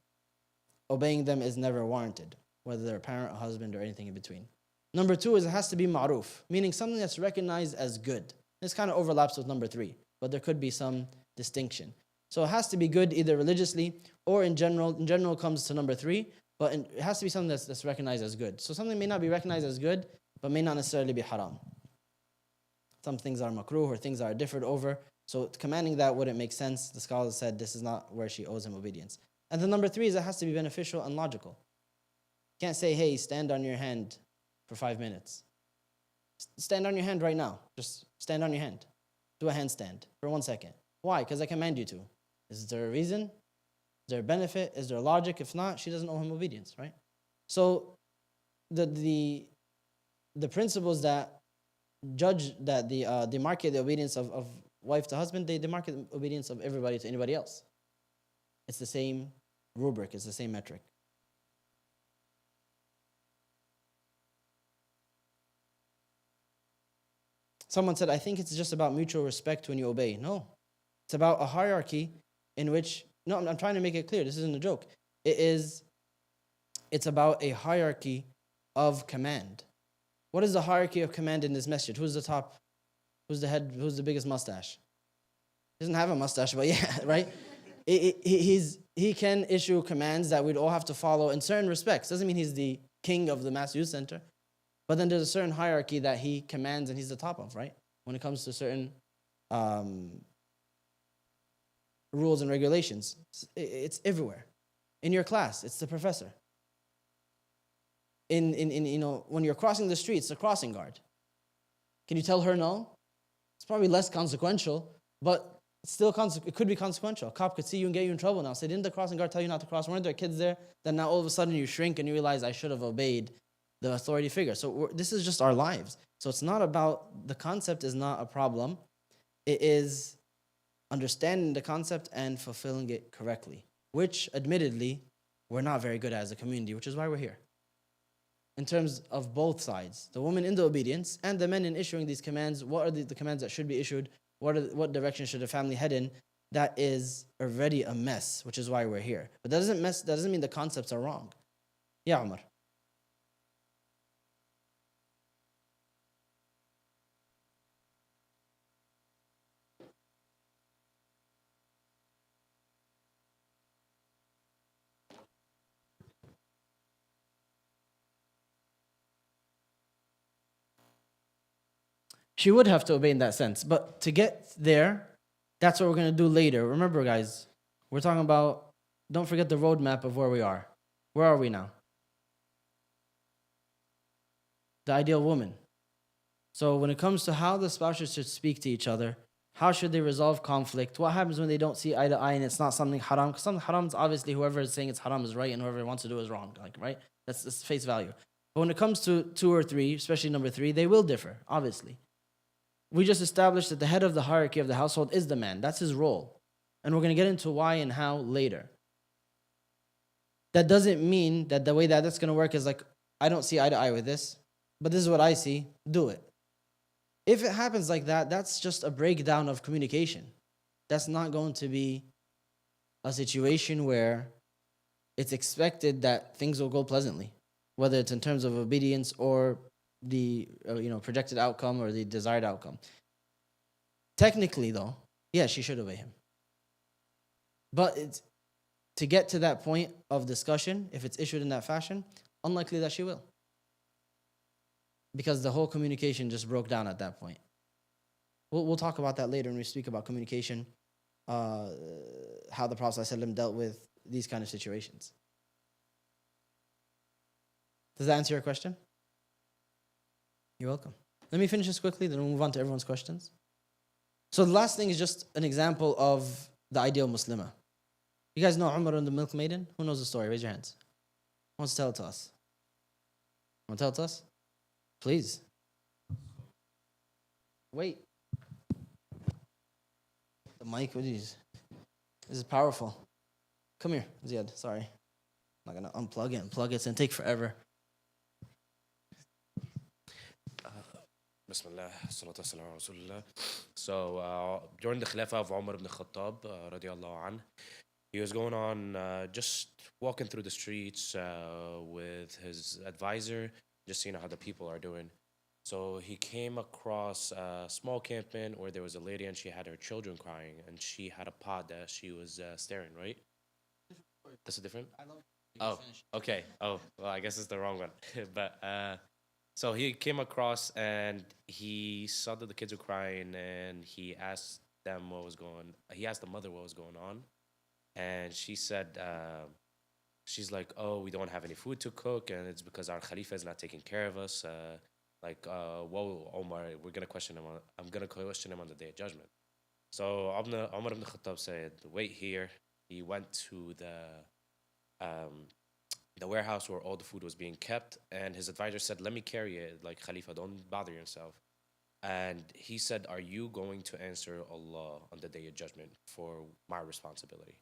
obeying them is never warranted, whether they're a parent, a husband, or anything in between. Number two is it has to be ma'ruf, meaning something that's recognized as good. This kind of overlaps with number three, but there could be some distinction. So it has to be good either religiously or in general. In general comes to number three, but it has to be something that's recognized as good. So something may not be recognized as good, but may not necessarily be haram. Some things are makruh or things are differed over. So commanding that wouldn't make sense. The scholars said this is not where she owes him obedience. And then number three is it has to be beneficial and logical. You can't say, hey, stand on your hand for 5 minutes. Stand on your hand right now. Just stand on your hand. Do a handstand for 1 second. Why? Because I command you to. Is there a reason? Is there a benefit? Is there logic? If not, she doesn't owe him obedience, right? So the principles that judge, that demarcate the obedience of wife to husband, they demarcate the obedience of everybody to anybody else. It's the same rubric. It's the same metric. Someone said, I think it's just about mutual respect when you obey. No. It's about a hierarchy in which, no, I'm trying to make it clear. This isn't a joke. It's about a hierarchy of command. What is the hierarchy of command in this masjid? Who's the top? Who's the head? Who's the biggest mustache? He doesn't have a mustache, but yeah, right? He can issue commands that we'd all have to follow in certain respects. Doesn't mean he's the king of the mass youth center. But then there's a certain hierarchy that he commands and he's the top of, right? When it comes to certain rules and regulations. It's everywhere. In your class, it's the professor. In when you're crossing the street, it's the crossing guard. Can you tell her no? It's probably less consequential, but still it could be consequential. A cop could see you and get you in trouble now. Say, didn't the crossing guard tell you not to cross? Weren't there kids there? Then now all of a sudden you shrink and you realize I should have obeyed the authority figure. So this is just our lives. So it's not about, the concept is not a problem. It is understanding the concept and fulfilling it correctly, which admittedly, we're not very good at as a community, which is why we're here. In terms of both sides, the women in the obedience and the men in issuing these commands, what are the commands that should be issued? What direction should a family head in? That is already a mess, which is why we're here. But that doesn't mean the concepts are wrong. Yeah, Umar. She would have to obey in that sense. But to get there, that's what we're going to do later. Remember, guys, we're talking about, don't forget the roadmap of where we are. Where are we now? The ideal woman. So when it comes to how the spouses should speak to each other, how should they resolve conflict? What happens when they don't see eye to eye and it's not something haram? Because something haram is obviously whoever is saying it's haram is right and whoever wants to do is wrong, like, right? That's face value. But when it comes to 2 or 3, especially number 3, they will differ, obviously. We just established that the head of the hierarchy of the household is the man. That's his role. And we're going to get into why and how later. That doesn't mean that the way that that's going to work is like, I don't see eye to eye with this, but this is what I see, do it. If it happens like that, that's just a breakdown of communication. That's not going to be a situation where it's expected that things will go pleasantly, whether it's in terms of obedience or the projected outcome or the desired outcome. Technically, though, yeah, she should obey him. But to get to that point of discussion, if it's issued in that fashion, unlikely that she will. Because the whole communication just broke down at that point. We'll talk about that later when we speak about communication, how the Prophet ﷺ dealt with these kind of situations. Does that answer your question? You're welcome. Let me finish this quickly, then we'll move on to everyone's questions. So the last thing is just an example of the ideal Muslimah. You guys know Umar and the milk maiden? Who knows the story? Raise your hands. Who wants to tell it to us? Want to tell it to us? Please. Wait. The mic, what is this? Is powerful. Come here, Ziad. Sorry. I'm not going to unplug it and plug it. It's going to take forever. Bismillah, salatu wassalamu ala Rasulullah. So during the Khilafah of Umar ibn Khattab, radiallahu anh, he was going on just walking through the streets with his advisor, just seeing how the people are doing. So he came across a small campment where there was a lady and she had her children crying and she had a pot that she was staring, right? That's a different? Oh, okay. Oh, well, I guess it's the wrong one. But so he came across and he saw that the kids were crying and he asked them he asked the mother what was going on. And she said, she's like, oh, we don't have any food to cook and it's because our Khalifa is not taking care of us. Whoa, Omar, I'm going to question him on the Day of Judgment. So Umar ibn Khattab said, wait here. He went to the warehouse where all the food was being kept, and his advisor said, let me carry it, like, Khalifa, don't bother yourself. And he said, are you going to answer Allah on the Day of Judgment for my responsibility?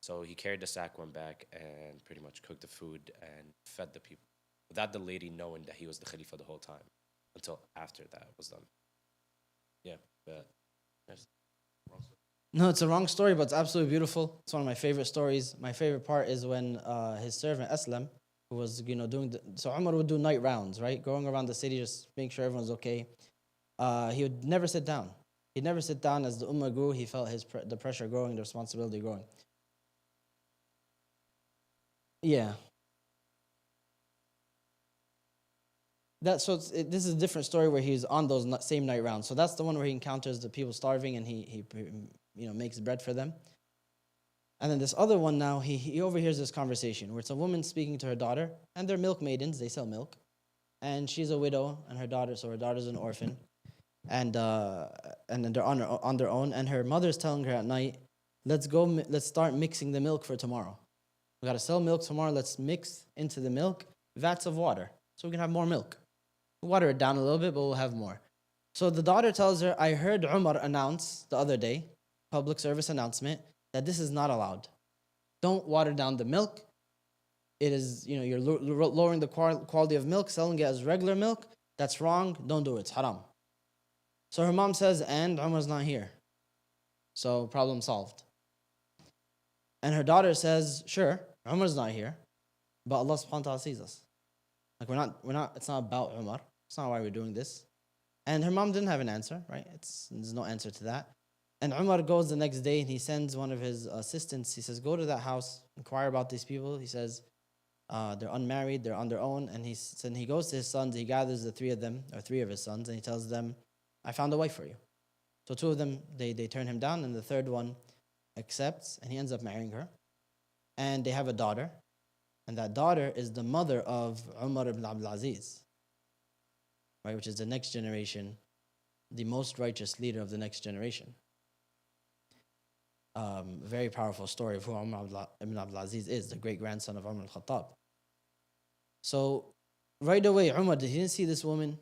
So he carried the sack, went back, and pretty much cooked the food and fed the people, without the lady knowing that he was the Khalifa the whole time, until after that was done. Yeah, but that's wrong story. No, it's a wrong story, but it's absolutely beautiful. It's one of my favorite stories. My favorite part is when his servant Aslam, who was, so Umar would do night rounds, right? Going around the city, just make sure everyone's okay. He would never sit down. He'd never sit down. As the ummah grew, he felt the pressure growing, the responsibility growing. Yeah. This is a different story where he's on those same night rounds. So that's the one where he encounters the people starving and he makes bread for them. And then this other one now, he overhears this conversation where it's a woman speaking to her daughter, and they're milk maidens, they sell milk. And she's a widow, and her daughter's an orphan. And then they're on their own, and her mother's telling her at night, let's start mixing the milk for tomorrow. We gotta sell milk tomorrow, let's mix into the milk vats of water so we can have more milk. We'll water it down a little bit, but we'll have more. So the daughter tells her, I heard Umar announce the other day, public service announcement, that this is not allowed. Don't water down the milk. It is, you're lowering the quality of milk, selling it as regular milk. That's wrong. Don't do it. It's haram. So her mom says, and Umar's not here. So problem solved. And her daughter says, sure, Umar's not here, but Allah subhanahu wa ta'ala sees us. Like it's not about Umar. It's not why we're doing this. And her mom didn't have an answer, right? There's no answer to that. And Umar goes the next day and he sends one of his assistants. He says, go to that house, inquire about these people. He says, they're unmarried, they're on their own. And he goes to his sons, he gathers the three of his sons, and he tells them, I found a wife for you. So two of them, they turn him down, and the third one accepts, and he ends up marrying her. And they have a daughter. And that daughter is the mother of Umar ibn Abdul Aziz, right, which is the next generation, the most righteous leader of the next generation. Very powerful story of who Umar ibn Abdul Aziz is, the great-grandson of Umar al-Khattab. So right away, Umar, he didn't see this woman.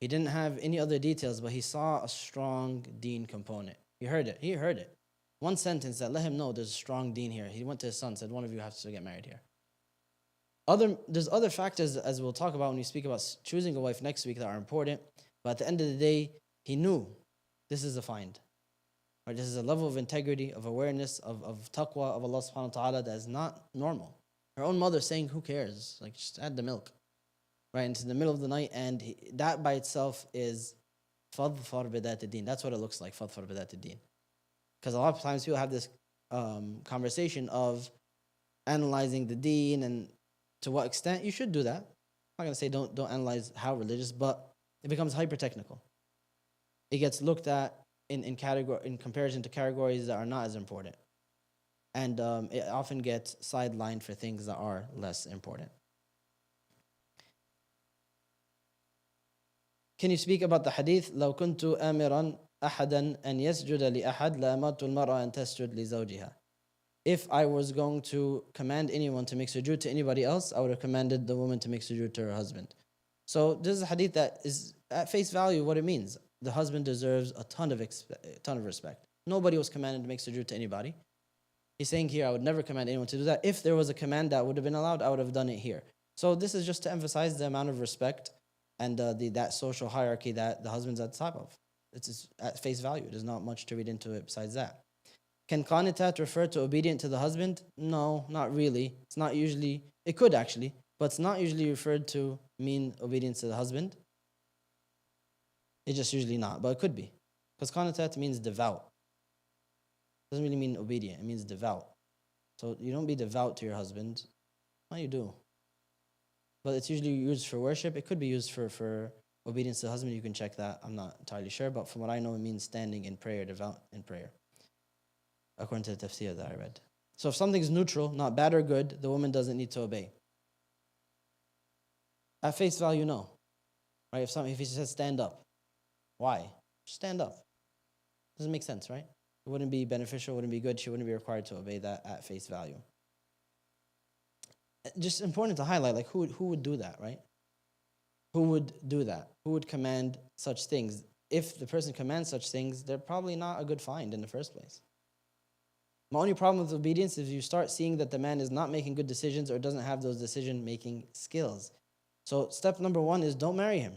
He didn't have any other details, but he saw a strong deen component. He heard it. One sentence that let him know there's a strong deen here. He went to his son, said, one of you has to get married here. There's other factors, as we'll talk about when we speak about choosing a wife next week, that are important. But at the end of the day, he knew this is a find. Right? This is a level of integrity, of awareness, of taqwa of Allah subhanahu wa ta'ala that is not normal. Her own mother saying, who cares? Like, just add the milk. Right, into the middle of the night, and that by itself is fadfar bidat ad-din. That's what it looks like, fadfar bidat ad-din. Because a lot of times people have this conversation of, analyzing the deen and to what extent, you should do that. I'm not going to say don't analyze how religious, but it becomes hyper technical. It gets looked at in comparison to categories that are not as important. And it often gets sidelined for things that are less important. Can you speak about the hadith? لو كنت آمرا أحدا أن يسجد لأحد لأمرت المرأة أن تسجد لزوجها. If I was going to command anyone to make sujood to anybody else, I would have commanded the woman to make sujood to her husband. So this is a hadith that is at face value what it means. The husband deserves a ton of respect. Nobody was commanded to make sujood to anybody. He's saying here, I would never command anyone to do that. If there was a command that would have been allowed, I would have done it here. So this is just to emphasize the amount of respect and that social hierarchy that the husband's at the top of. It's at face value. There's not much to read into it besides that. Can qanitat refer to obedient to the husband? No, not really. It's not usually, it could actually, but it's not usually referred to mean obedience to the husband. It's just usually not, but it could be. Because qanitat means devout. It doesn't really mean obedient, it means devout. So you don't be devout to your husband. Well, you do. But it's usually used for worship. It could be used for obedience to the husband. You can check that. I'm not entirely sure, but from what I know, it means standing in prayer, devout in prayer, according to the tafsir that I read. So if something's neutral, not bad or good, the woman doesn't need to obey. At face value, no. Right? If he says stand up, why? Stand up. Doesn't make sense, right? It wouldn't be beneficial, wouldn't be good. She wouldn't be required to obey that at face value. Just important to highlight, like who would do that, right? Who would do that? Who would command such things? If the person commands such things, they're probably not a good find in the first place. My only problem with obedience is you start seeing that the man is not making good decisions or doesn't have those decision-making skills. So step number one is don't marry him.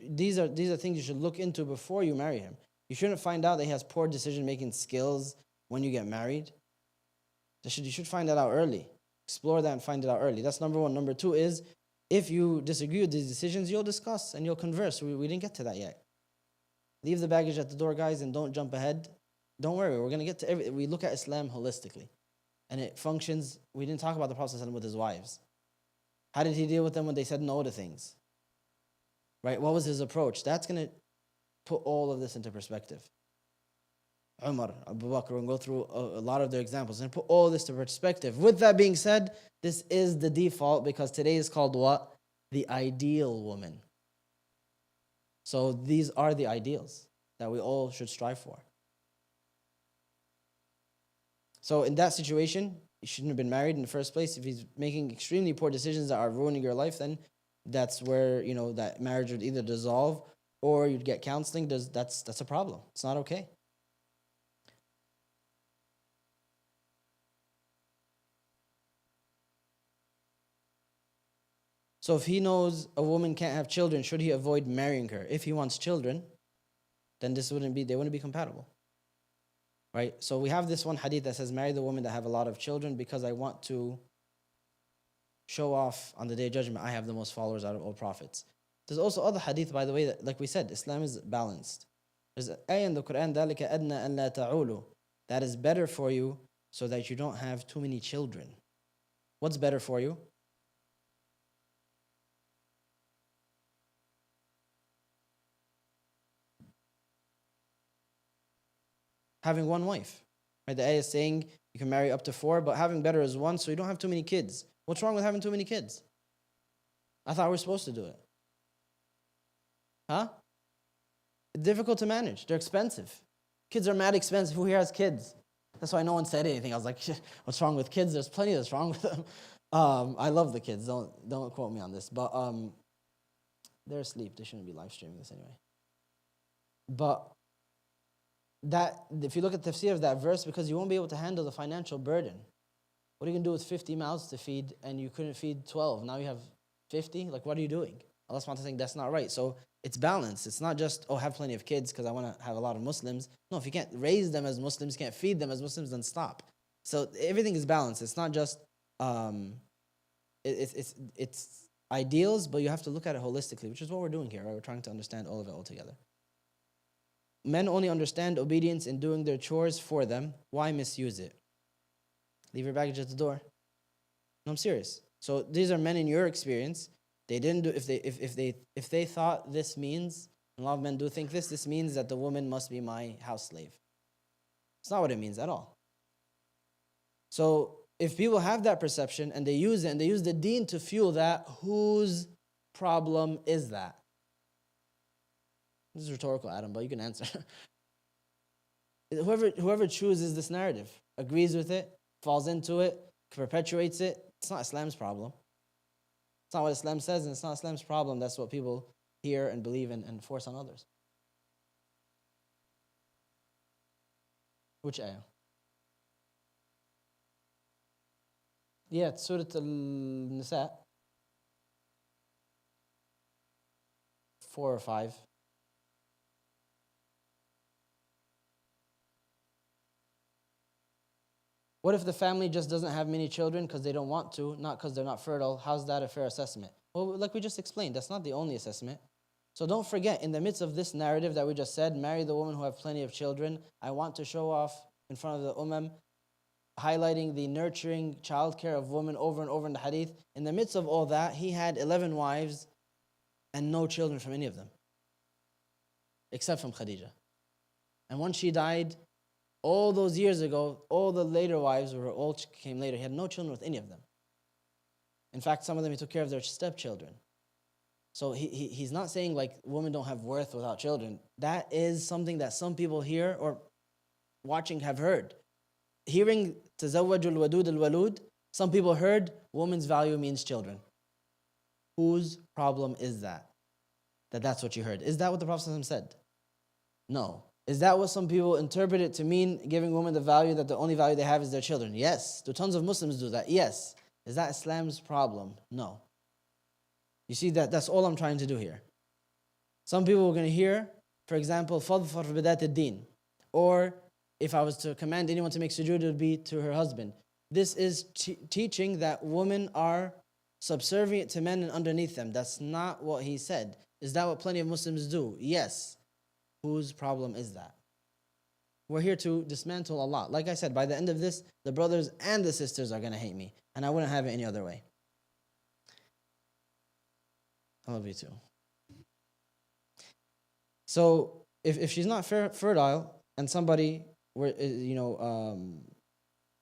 These are things you should look into before you marry him. You shouldn't find out that he has poor decision-making skills when you get married. You should find that out early. Explore that and find it out early. That's number one. Number two is, if you disagree with these decisions, you'll discuss and you'll converse. We didn't get to that yet. Leave the baggage at the door, guys, and don't jump ahead. Don't worry, we're going to get to everything. We look at Islam holistically. And it functions. We didn't talk about the Prophet ﷺ with his wives. How did he deal with them when they said no to things? Right? What was his approach? That's going to put all of this into perspective. Umar, Abu Bakr, we'll go through a lot of their examples and put all this to perspective. With that being said, this is the default because today is called what? The ideal woman. So these are the ideals that we all should strive for. So in that situation, you shouldn't have been married in the first place. If he's making extremely poor decisions that are ruining your life, then that's where, that marriage would either dissolve or you'd get counseling. That's a problem. It's not okay. So if he knows a woman can't have children, should he avoid marrying her? If he wants children, then they wouldn't be compatible. Right? So we have this one hadith that says, marry the women that have a lot of children because I want to show off on the Day of Judgment, I have the most followers out of all prophets. There's also other hadith, by the way, that, like we said, Islam is balanced. There's an ayah in the Quran, ذَلِكَ أَدْنَى أَن لَا تَعُولُوا. That is better for you so that you don't have too many children. What's better for you? Having one wife. Right? The ayah is saying you can marry up to 4, but having better is 1, so you don't have too many kids. What's wrong with having too many kids? I thought we were supposed to do it. Huh? It's difficult to manage. They're expensive. Kids are mad expensive. Who here has kids? That's why no one said anything. I was like, what's wrong with kids? There's plenty that's wrong with them. I love the kids. Don't quote me on this. But they're asleep. They shouldn't be live streaming this anyway. But that, if you look at the tafsir of that verse, because you won't be able to handle the financial burden. What are you going to do with 50 mouths to feed and you couldn't feed 12? Now you have 50? Like, what are you doing? Allah SWT is saying that's not right. So it's balanced. It's not just, have plenty of kids because I want to have a lot of Muslims. No, if you can't raise them as Muslims, can't feed them as Muslims, then stop. So everything is balanced. It's not just, it's ideals, but you have to look at it holistically, which is what we're doing here, right? We're trying to understand all of it all together. Men only understand obedience in doing their chores for them. Why misuse it? Leave your baggage at the door. No, I'm serious. So these are men in your experience. They didn't do if they thought this means, and a lot of men do think this means that the woman must be my house slave. It's not what it means at all. So if people have that perception and they use it and they use the deen to fuel that, whose problem is that? This is rhetorical, Adam, but you can answer. Whoever chooses this narrative, agrees with it, falls into it, perpetuates it, it's not Islam's problem. It's not what Islam says, and it's not Islam's problem. That's what people hear and believe and force on others. Which ayah? Yeah, it's Surah Al-Nisa. 4 or 5. What if the family just doesn't have many children because they don't want to, not because they're not fertile? How's that a fair assessment? Well, like we just explained, that's not the only assessment. So don't forget, in the midst of this narrative that we just said, marry the woman who have plenty of children, I want to show off in front of the highlighting the nurturing childcare of women over and over in the hadith. In the midst of all that, he had 11 wives and no children from any of them, except from Khadija. And once she died, all those years ago, all the later wives all came later. He had no children with any of them. In fact, some of them he took care of their stepchildren. So he's not saying like women don't have worth without children. That is something that some people here or watching have heard. Hearing tazawwajul wadud al-walud, some people heard woman's value means children. Whose problem is that? That's what you heard. Is that what the Prophet said? No. Is that what some people interpret it to mean, giving women the value that the only value they have is their children? Yes. Do tons of Muslims do that? Yes. Is that Islam's problem? No. You see, that's all I'm trying to do here. Some people are going to hear, for example, فَضْفَرْ بِذَاتِ الدِّينِ, or if I was to command anyone to make sujood, it would be to her husband. This is teaching that women are subservient to men and underneath them. That's not what he said. Is that what plenty of Muslims do? Yes. Whose problem is that? We're here to dismantle Allah. Like I said, by the end of this, the brothers and the sisters are going to hate me, and I wouldn't have it any other way. I love you too. So, if she's not fertile and somebody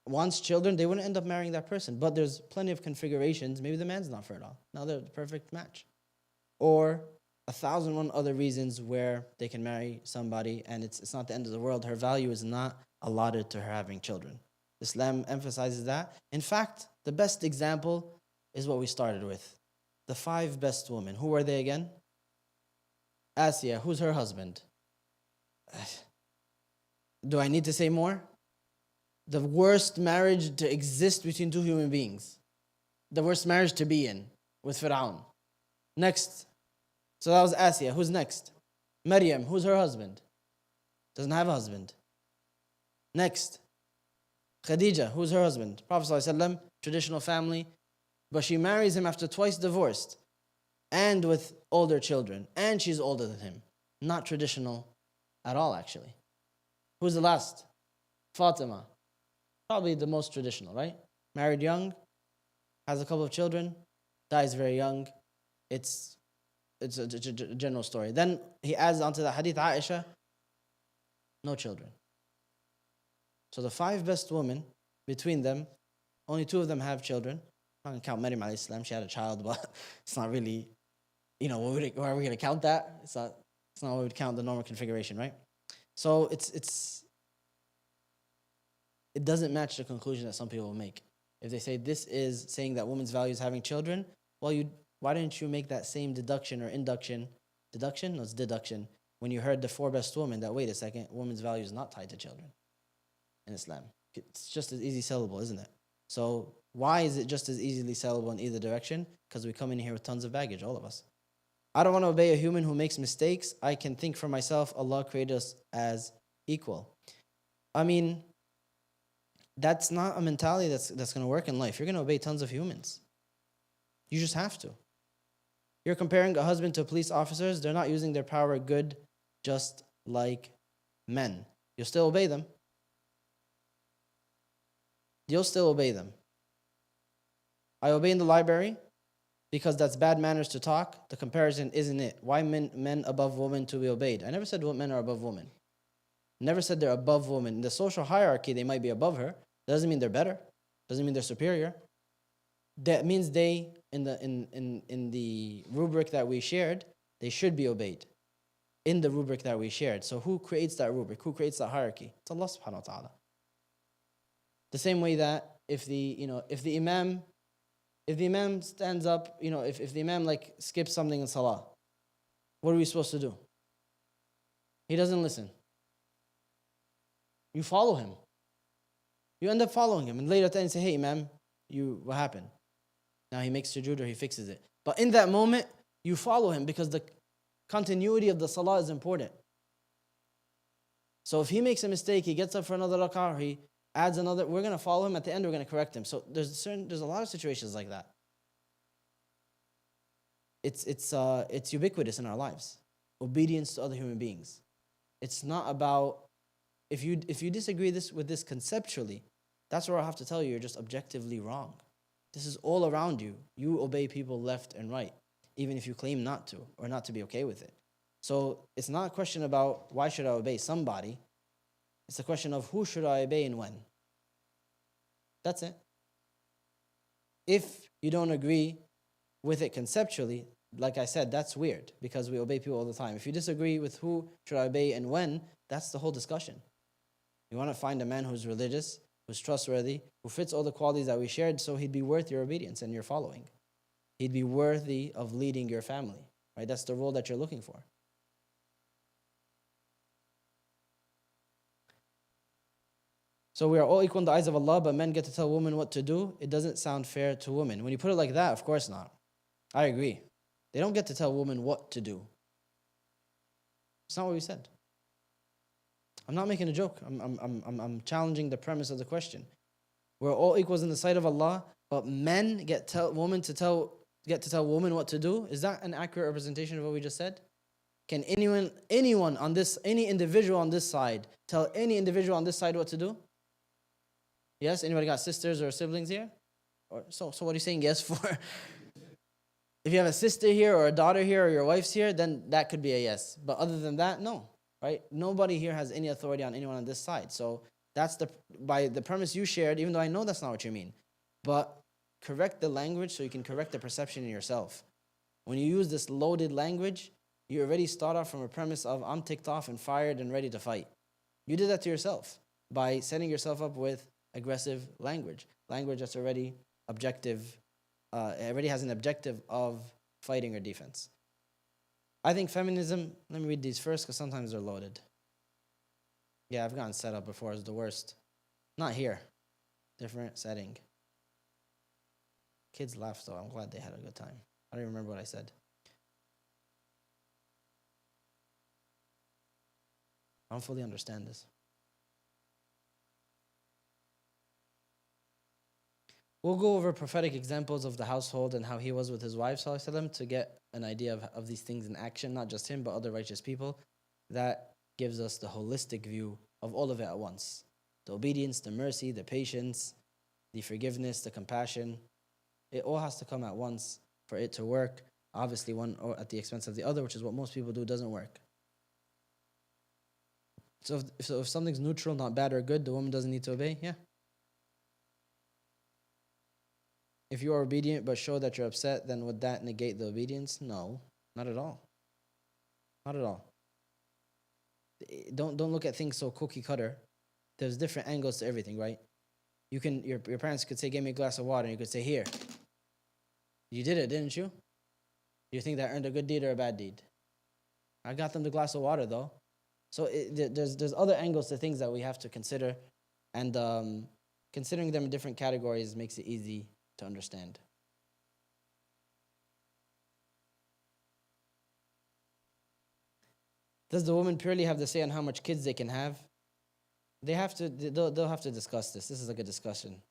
wants children, they wouldn't end up marrying that person. But there's plenty of configurations. Maybe the man's not fertile. Now they're the perfect match. Or 1,001 other reasons where they can marry somebody and it's not the end of the world. Her value is not allotted to her having children. Islam emphasizes that. In fact, the best example is what we started with. The 5 best women. Who were they again? Asiya. Who's her husband? Do I need to say more? The worst marriage to exist between 2 human beings. The worst marriage to be in with Fir'aun. Next. So that was Asiya. Who's next? Maryam. Who's her husband? Doesn't have a husband. Next. Khadija. Who's her husband? Prophet ﷺ, traditional family. But she marries him after twice divorced and with older children. And she's older than him. Not traditional at all, actually. Who's the last? Fatima. Probably the most traditional, right? Married young, has a couple of children, dies very young. It's a general story. Then he adds onto the hadith Aisha, no children. So the 5 best women, between them, only 2 of them have children. I'm not going to count Maryam alayhi salam, she had a child, but it's not really, where are we going to count that? It's not what we would count the normal configuration, right? So it doesn't match the conclusion that some people will make. If they say this is saying that women's value is having children, well, why didn't you make that same deduction or induction? Deduction? No, it's deduction. When you heard the 4 best women, that wait a second, women's value is not tied to children in Islam. It's just as easy sellable, isn't it? So why is it just as easily sellable in either direction? Because we come in here with tons of baggage, all of us. I don't want to obey a human who makes mistakes. I can think for myself, Allah created us as equal. I mean, that's not a mentality that's going to work in life. You're going to obey tons of humans. You just have to. You're comparing a husband to police officers. They're not using their power good, just like men. You'll still obey them. You'll still obey them. I obey in the library because that's bad manners to talk. The comparison isn't it. Why men above women to be obeyed? I never said men are above women. Never said they're above women. In the social hierarchy, they might be above her. That doesn't mean they're better. Doesn't mean they're superior. That means they, in the rubric that we shared, they should be obeyed. In the rubric that we shared. So who creates that rubric? Who creates that hierarchy? It's Allah subhanahu wa ta'ala. The same way that if the imam stands up, if the imam like skips something in salah, what are we supposed to do? He doesn't listen. You follow him. You end up following him. And later at the end say, hey imam, what happened? Now he makes sujood or he fixes it. But in that moment, you follow him because the continuity of the salah is important. So if he makes a mistake, he gets up for another rak'ah, or he adds another, we're going to follow him. At the end, we're going to correct him. So there's a lot of situations like that. It's ubiquitous in our lives. Obedience to other human beings. It's not about, if you disagree with this conceptually, that's where I have to tell you, you're just objectively wrong. This is all around you. You obey people left and right, even if you claim not to, or not to be okay with it. So it's not a question about why should I obey somebody. It's a question of who should I obey and when. That's it. If you don't agree with it conceptually, like I said, that's weird because we obey people all the time. If you disagree with who should I obey and when, that's the whole discussion. You want to find a man who's religious, who's trustworthy, who fits all the qualities that we shared, so he'd be worth your obedience and your following. He'd be worthy of leading your family, right? That's the role that you're looking for. So we are all equal in the eyes of Allah, but men get to tell women what to do. It doesn't sound fair to women. When you put it like that, of course not. I agree. They don't get to tell women what to do. It's not what we said. I'm not making a joke. I'm challenging the premise of the question. We're all equals in the sight of Allah, but men get to tell women what to do. Is that an accurate representation of what we just said? Can anyone on this, any individual on this side, tell any individual on this side what to do? Yes? Anybody got sisters or siblings here? So what are you saying yes for? If you have a sister here or a daughter here or your wife's here, then that could be a yes. But other than that, no. Right? Nobody here has any authority on anyone on this side. So that's by the premise you shared, even though I know that's not what you mean. But correct the language so you can correct the perception in yourself. When you use this loaded language, you already start off from a premise of I'm ticked off and fired and ready to fight. You did that to yourself by setting yourself up with aggressive language that's already objective, already has an objective of fighting or defense. I think feminism, let me read these first because sometimes they're loaded. Yeah, I've gotten set up before as the worst. Not here. Different setting. Kids laughed though. I'm glad they had a good time. I don't even remember what I said. I don't fully understand this. We'll go over prophetic examples of the household and how he was with his wife, ﷺ, to get an idea of these things in action, not just him, but other righteous people. That gives us the holistic view of all of it at once. The obedience, the mercy, the patience, the forgiveness, the compassion. It all has to come at once for it to work. Obviously, one at the expense of the other, which is what most people do, doesn't work. So if something's neutral, not bad or good, the woman doesn't need to obey, yeah. If you are obedient but show that you're upset, then would that negate the obedience? No, not at all. Not at all. Don't look at things so cookie cutter. There's different angles to everything, right? Your parents could say, "Give me a glass of water," and you could say, "Here." You did it, didn't you? Do you think that earned a good deed or a bad deed? I got them the glass of water, though. So there's other angles to things that we have to consider, and considering them in different categories makes it easy to understand. Does the woman purely have the say on how much kids they can have? They'll have to discuss this. This is like a discussion.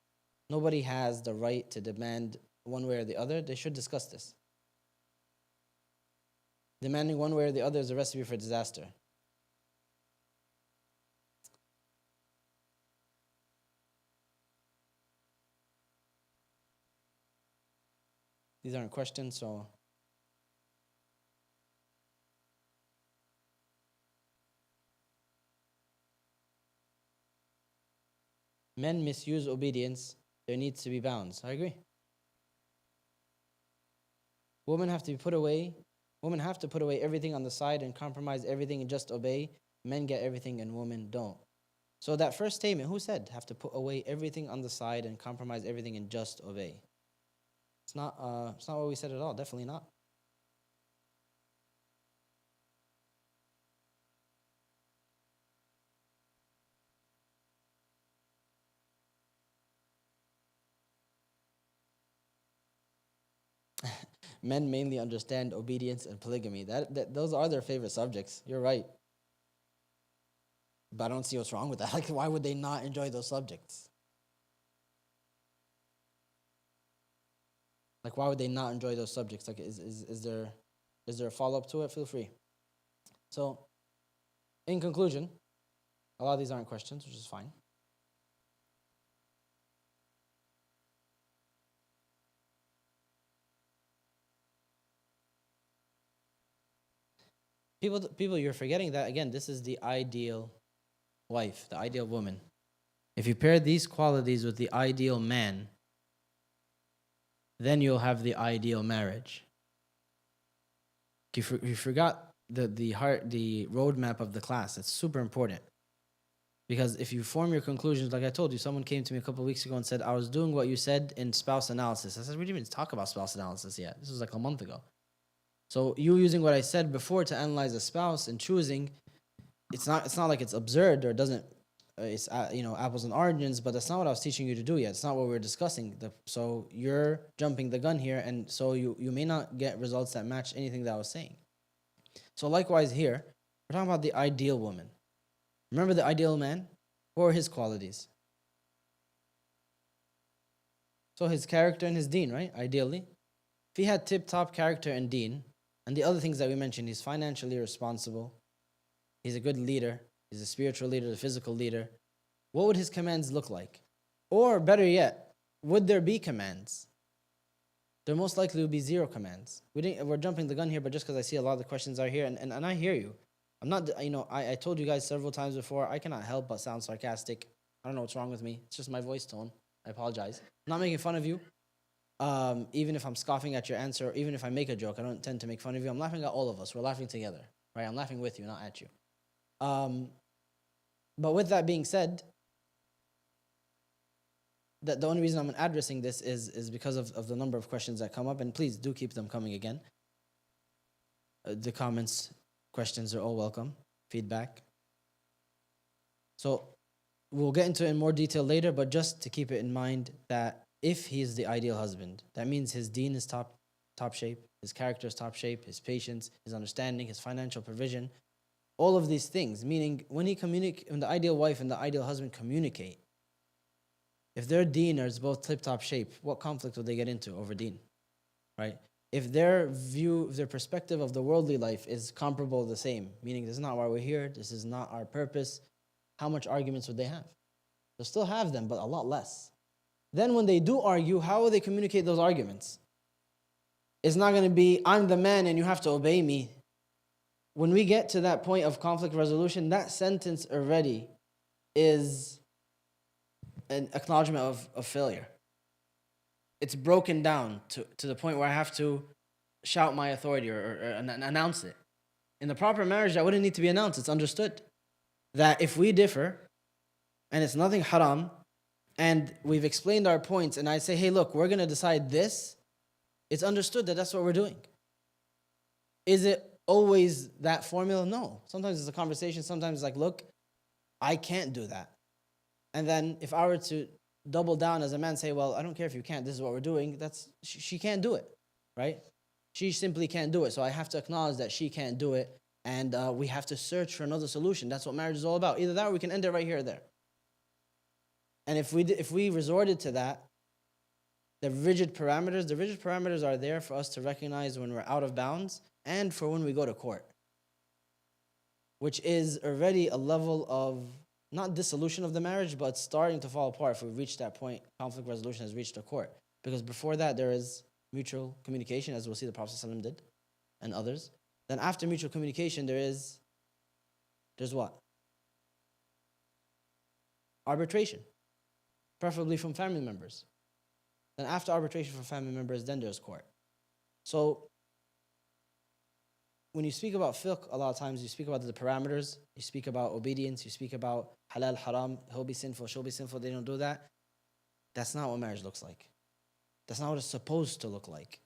Nobody has the right to demand one way or the other. They should discuss this. Demanding one way or the other is a recipe for disaster. These aren't questions, so men misuse obedience. There needs to be bounds. I agree. Women have to be put away. Women have to put away everything on the side and compromise everything and just obey. Men get everything and women don't. So that first statement, who said have to put away everything on the side and compromise everything and just obey? It's not what we said at all. Definitely not. Men mainly understand obedience and polygamy. Those are their favorite subjects. You're right. But I don't see what's wrong with that. Like, why would they not enjoy those subjects? Like, why would they not enjoy those subjects? Like, is there a follow-up to it? Feel free. So, in conclusion, a lot of these aren't questions, which is fine. People, you're forgetting that, again, this is the ideal wife, the ideal woman. If you pair these qualities with the ideal man, then you'll have the ideal marriage. You forgot the roadmap of the class. It's super important. Because if you form your conclusions, like I told you, someone came to me a couple of weeks ago and said, I was doing what you said in spouse analysis. I said, we didn't even talk about spouse analysis yet. This was like a month ago. So you using what I said before to analyze a spouse and choosing, it's not like it's absurd or doesn't, it's apples and oranges, but that's not what I was teaching you to do yet. It's not what we're discussing. So you're jumping the gun here, and so you may not get results that match anything that I was saying. So likewise here, we're talking about the ideal woman. Remember the ideal man? What are his qualities? So his character and his deen, right? Ideally. If he had tip-top character and deen, and the other things that we mentioned, he's financially responsible, he's a good leader, he's a spiritual leader, a physical leader, what would his commands look like? Or better yet, would there be commands? There most likely would be zero commands. We're jumping the gun here, but just because I see a lot of the questions are here, and I hear you. I'm not, I told you guys several times before, I cannot help but sound sarcastic. I don't know what's wrong with me. It's just my voice tone. I apologize. I'm not making fun of you. Even if I'm scoffing at your answer, or even if I make a joke, I don't tend to make fun of you. I'm laughing at all of us. We're laughing together, right? I'm laughing with you, not at you. But with that being said, that the only reason I'm addressing this is because of the number of questions that come up, and please do keep them coming again. The comments, questions are all welcome. Feedback. So we'll get into it in more detail later, but just to keep it in mind that if he is the ideal husband, that means his deen is top shape, his character is top shape, his patience, his understanding, his financial provision, all of these things. Meaning, when the ideal wife and the ideal husband communicate, if their deen is both tip-top shape, what conflict would they get into over deen, right? If their perspective of the worldly life is comparable, the same, meaning this is not why we're here, this is not our purpose, how much arguments would they have? They'll still have them, but a lot less. Then when they do argue, how will they communicate those arguments? It's not going to be, I'm the man and you have to obey me. When we get to that point of conflict resolution, that sentence already is an acknowledgement of failure. It's broken down to the point where I have to shout my authority or announce it. In the proper marriage, that wouldn't need to be announced. It's understood that if we differ, and it's nothing haram, and we've explained our points, and I say, hey, look, we're going to decide this, it's understood that that's what we're doing. Is it always that formula? No. Sometimes it's a conversation. Sometimes it's like, look, I can't do that. And then if I were to double down as a man, say, well, I don't care if you can't, this is what we're doing, she can't do it, right? She simply can't do it. So I have to acknowledge that she can't do it, and we have to search for another solution. That's what marriage is all about. Either that or we can end it right here or there. And if we resorted to that, the rigid parameters are there for us to recognize when we're out of bounds and for when we go to court, which is already a level of not dissolution of the marriage, but starting to fall apart if we reach that point. Conflict resolution has reached a court. Because before that, there is mutual communication, as we'll see the Prophet ﷺ did, and others. Then after mutual communication, there's what? Arbitration, preferably from family members. Then after arbitration from family members, then there's court. So when you speak about fiqh, a lot of times you speak about the parameters, you speak about obedience, you speak about halal, haram, he'll be sinful, she'll be sinful, they don't do that. That's not what marriage looks like. That's not what it's supposed to look like.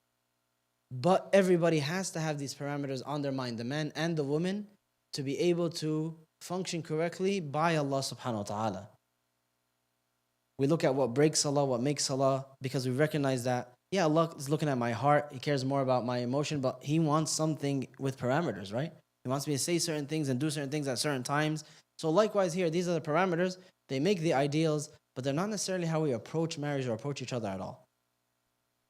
But everybody has to have these parameters on their mind, the man and the woman, to be able to function correctly by Allah subhanahu wa ta'ala. We look at what breaks salah, what makes salah, because we recognize that, yeah, Allah is looking at my heart, He cares more about my emotion, but He wants something with parameters, right? He wants me to say certain things and do certain things at certain times. So likewise here, these are the parameters. They make the ideals, but they're not necessarily how we approach marriage or approach each other at all.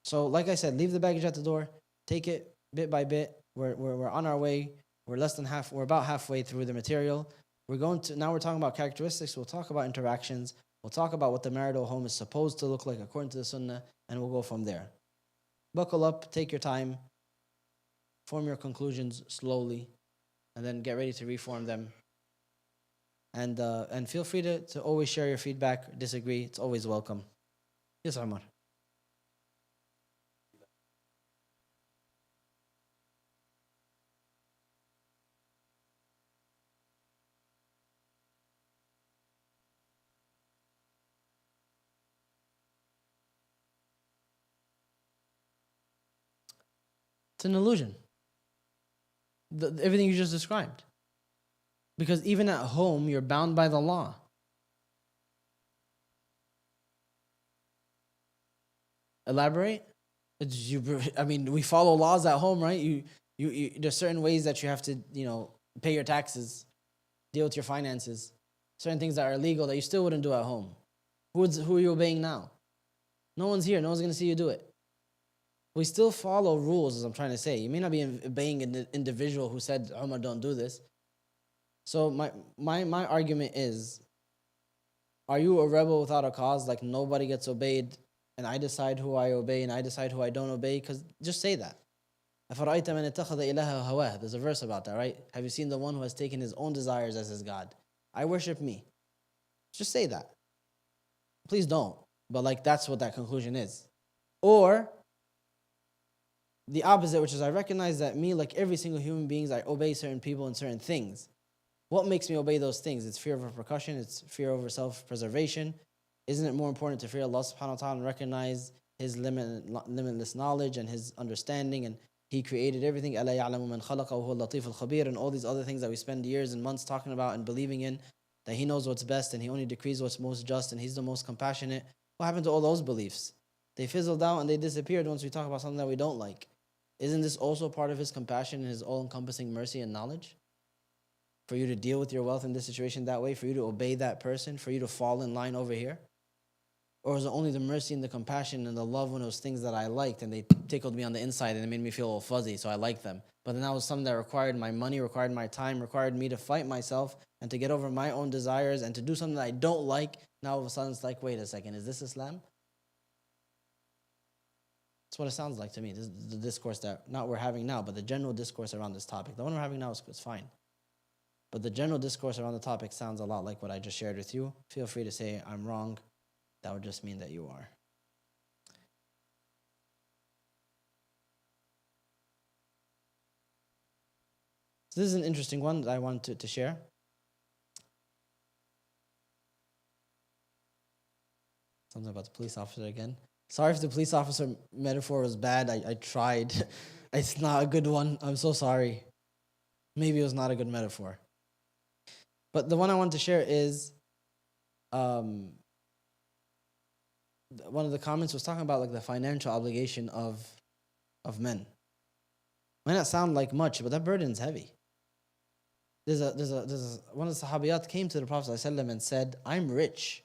So like I said, leave the baggage at the door, take it bit by bit. We're on our way. We're about halfway through the material. Now we're talking about characteristics. We'll talk about interactions. We'll talk about what the marital home is supposed to look like according to the sunnah, and we'll go from there. Buckle up, take your time, form your conclusions slowly, and then get ready to reform them. And feel free to always share your feedback, disagree. It's always welcome. Yes, Omar. It's an illusion. Everything you just described. Because even at home, you're bound by the law. Elaborate? We follow laws at home, right? There's certain ways that you have to, pay your taxes, deal with your finances. Certain things that are illegal that you still wouldn't do at home. Who are you obeying now? No one's here. No one's going to see you do it. We still follow rules, as I'm trying to say. You may not be obeying an individual who said, Umar, don't do this. So my argument is, are you a rebel without a cause? Like nobody gets obeyed and I decide who I obey and I decide who I don't obey? Because just say that. There's a verse about that, right? Have you seen the one who has taken his own desires as his God? I worship me. Just say that. Please don't. But that's what that conclusion is. Or the opposite, which is I recognize that me, like every single human being, I obey certain people and certain things. What makes me obey those things? It's fear of repercussion. It's fear over self-preservation. Isn't it more important to fear Allah subhanahu wa ta'ala and recognize His limitless knowledge and His understanding, and He created everything, أَلَا يَعْلَمُ مَنْ خَلَقَ وَهُوَ اللَّطِيفُ الْخَبِيرُ, and all these other things that we spend years and months talking about and believing in, that He knows what's best and He only decrees what's most just and He's the most compassionate. What happened to all those beliefs? They fizzled out and they disappeared once we talk about something that we don't like. Isn't this also part of His compassion and His all-encompassing mercy and knowledge? For you to deal with your wealth in this situation that way, for you to obey that person, for you to fall in line over here? Or is it only the mercy and the compassion and the love when it was things that I liked and they tickled me on the inside and it made me feel all fuzzy, so I liked them? But then that was something that required my money, required my time, required me to fight myself and to get over my own desires and to do something that I don't like. Now all of a sudden it's like, wait a second, is this Islam? That's what it sounds like to me. This is the discourse that, not we're having now, but the general discourse around this topic. The one we're having now is fine. But the general discourse around the topic sounds a lot like what I just shared with you. Feel free to say I'm wrong. That would just mean that you are. So this is an interesting one that I wanted to share. Something about the police officer again. Sorry if the police officer metaphor was bad. I tried. It's not a good one. I'm so sorry. Maybe it was not a good metaphor. But the one I want to share is one of the comments was talking about the financial obligation of men. Might not sound like much, but that burden is heavy. There's one of the sahabiyat came to the Prophet ﷺ and said, I'm rich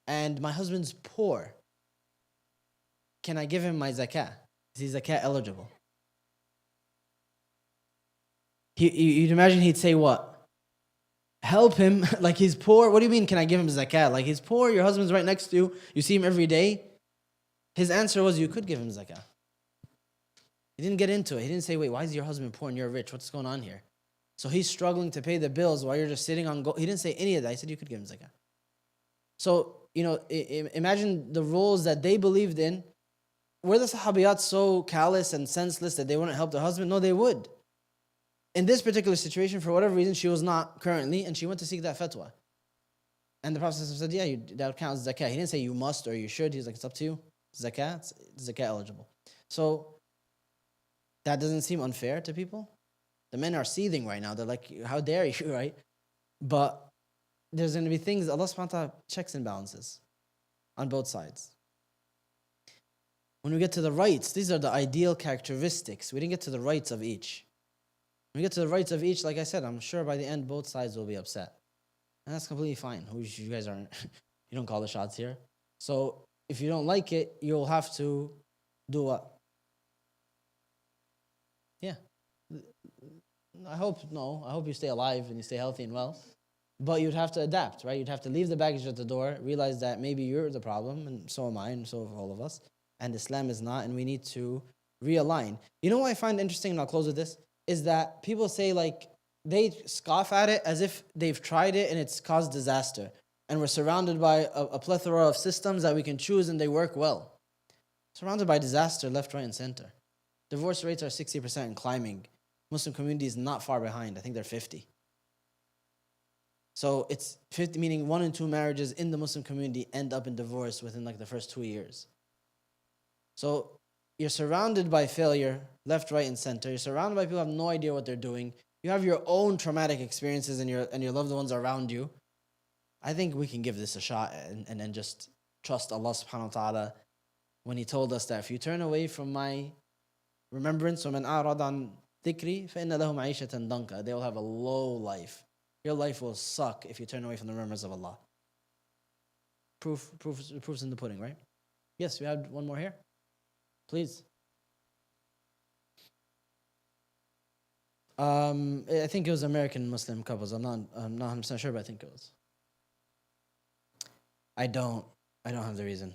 and my husband's poor. Can I give him my zakah? Is he zakah eligible? You'd imagine he'd say what? Help him, like he's poor. What do you mean, can I give him zakah? Like he's poor, your husband's right next to you, you see him every day. His answer was, you could give him zakah. He didn't get into it. He didn't say, wait, why is your husband poor and you're rich? What's going on here? So he's struggling to pay the bills while you're just sitting on gold. He didn't say any of that. He said, you could give him zakah. So, imagine the roles that they believed in. Were the sahabiyat so callous and senseless that they wouldn't help their husband? No, they would. In this particular situation, for whatever reason, she was not currently, and she went to seek that fatwa. And the Prophet said, yeah, that would count as zakah. He didn't say you must or you should. He's like, it's up to you. Zakah, it's zakah eligible. So that doesn't seem unfair to people. The men are seething right now. They're like, how dare you, right? But there's going to be things, Allah subhanahu wa ta'ala checks and balances on both sides. When we get to the rights, these are the ideal characteristics. We didn't get to the rights of each. When we get to the rights of each, like I said, I'm sure by the end, both sides will be upset. And that's completely fine. You guys aren't, you don't call the shots here. So if you don't like it, you'll have to do what? Yeah. I hope you stay alive and you stay healthy and well. But you'd have to adapt, right? You'd have to leave the baggage at the door, realize that maybe you're the problem, and so am I, and so are all of us. And Islam is not, and we need to realign. You know what I find interesting, and I'll close with this, is that people say, like, they scoff at it as if they've tried it and it's caused disaster. And we're surrounded by a plethora of systems that we can choose and they work well. Surrounded by disaster left, right, and center. Divorce rates are 60% and climbing. Muslim community is not far behind. I think they're 50. So it's 50, meaning 1 in 2 marriages in the Muslim community end up in divorce within like the first 2 years. So you're surrounded by failure, left, right, and center. You're surrounded by people who have no idea what they're doing. You have your own traumatic experiences and your loved ones around you. I think we can give this a shot and then just trust Allah subhanahu wa ta'ala when He told us that if you turn away from my remembrance, وَمَنْ أَعْرَضَ عَنْ ذِكْرِي فَإِنَّ لَهُ مَعِيشَةً ضَنْكَ. They will have a low life. Your life will suck if you turn away from the remembrance of Allah. Proof's in the pudding, right? Yes, we have one more here. Please. I think it was American Muslim couples. I'm not 100% sure, but I think it was. I don't have the reason.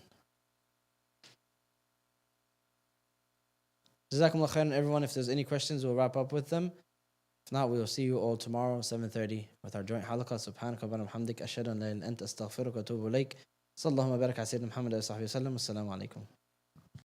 Jazakumullah khairan, everyone. If there's any questions, we'll wrap up with them. If not, we will see you all tomorrow, 7:30, with our joint halaqah. Subhanaka wa bihamdik, ashhadu an la ilaha illa anta, astaghfiruka wa atubu ilaik. Sallallahu barak ala sayyidina Muhammad wa sahbihi wa sallam. Assalamu alaikum.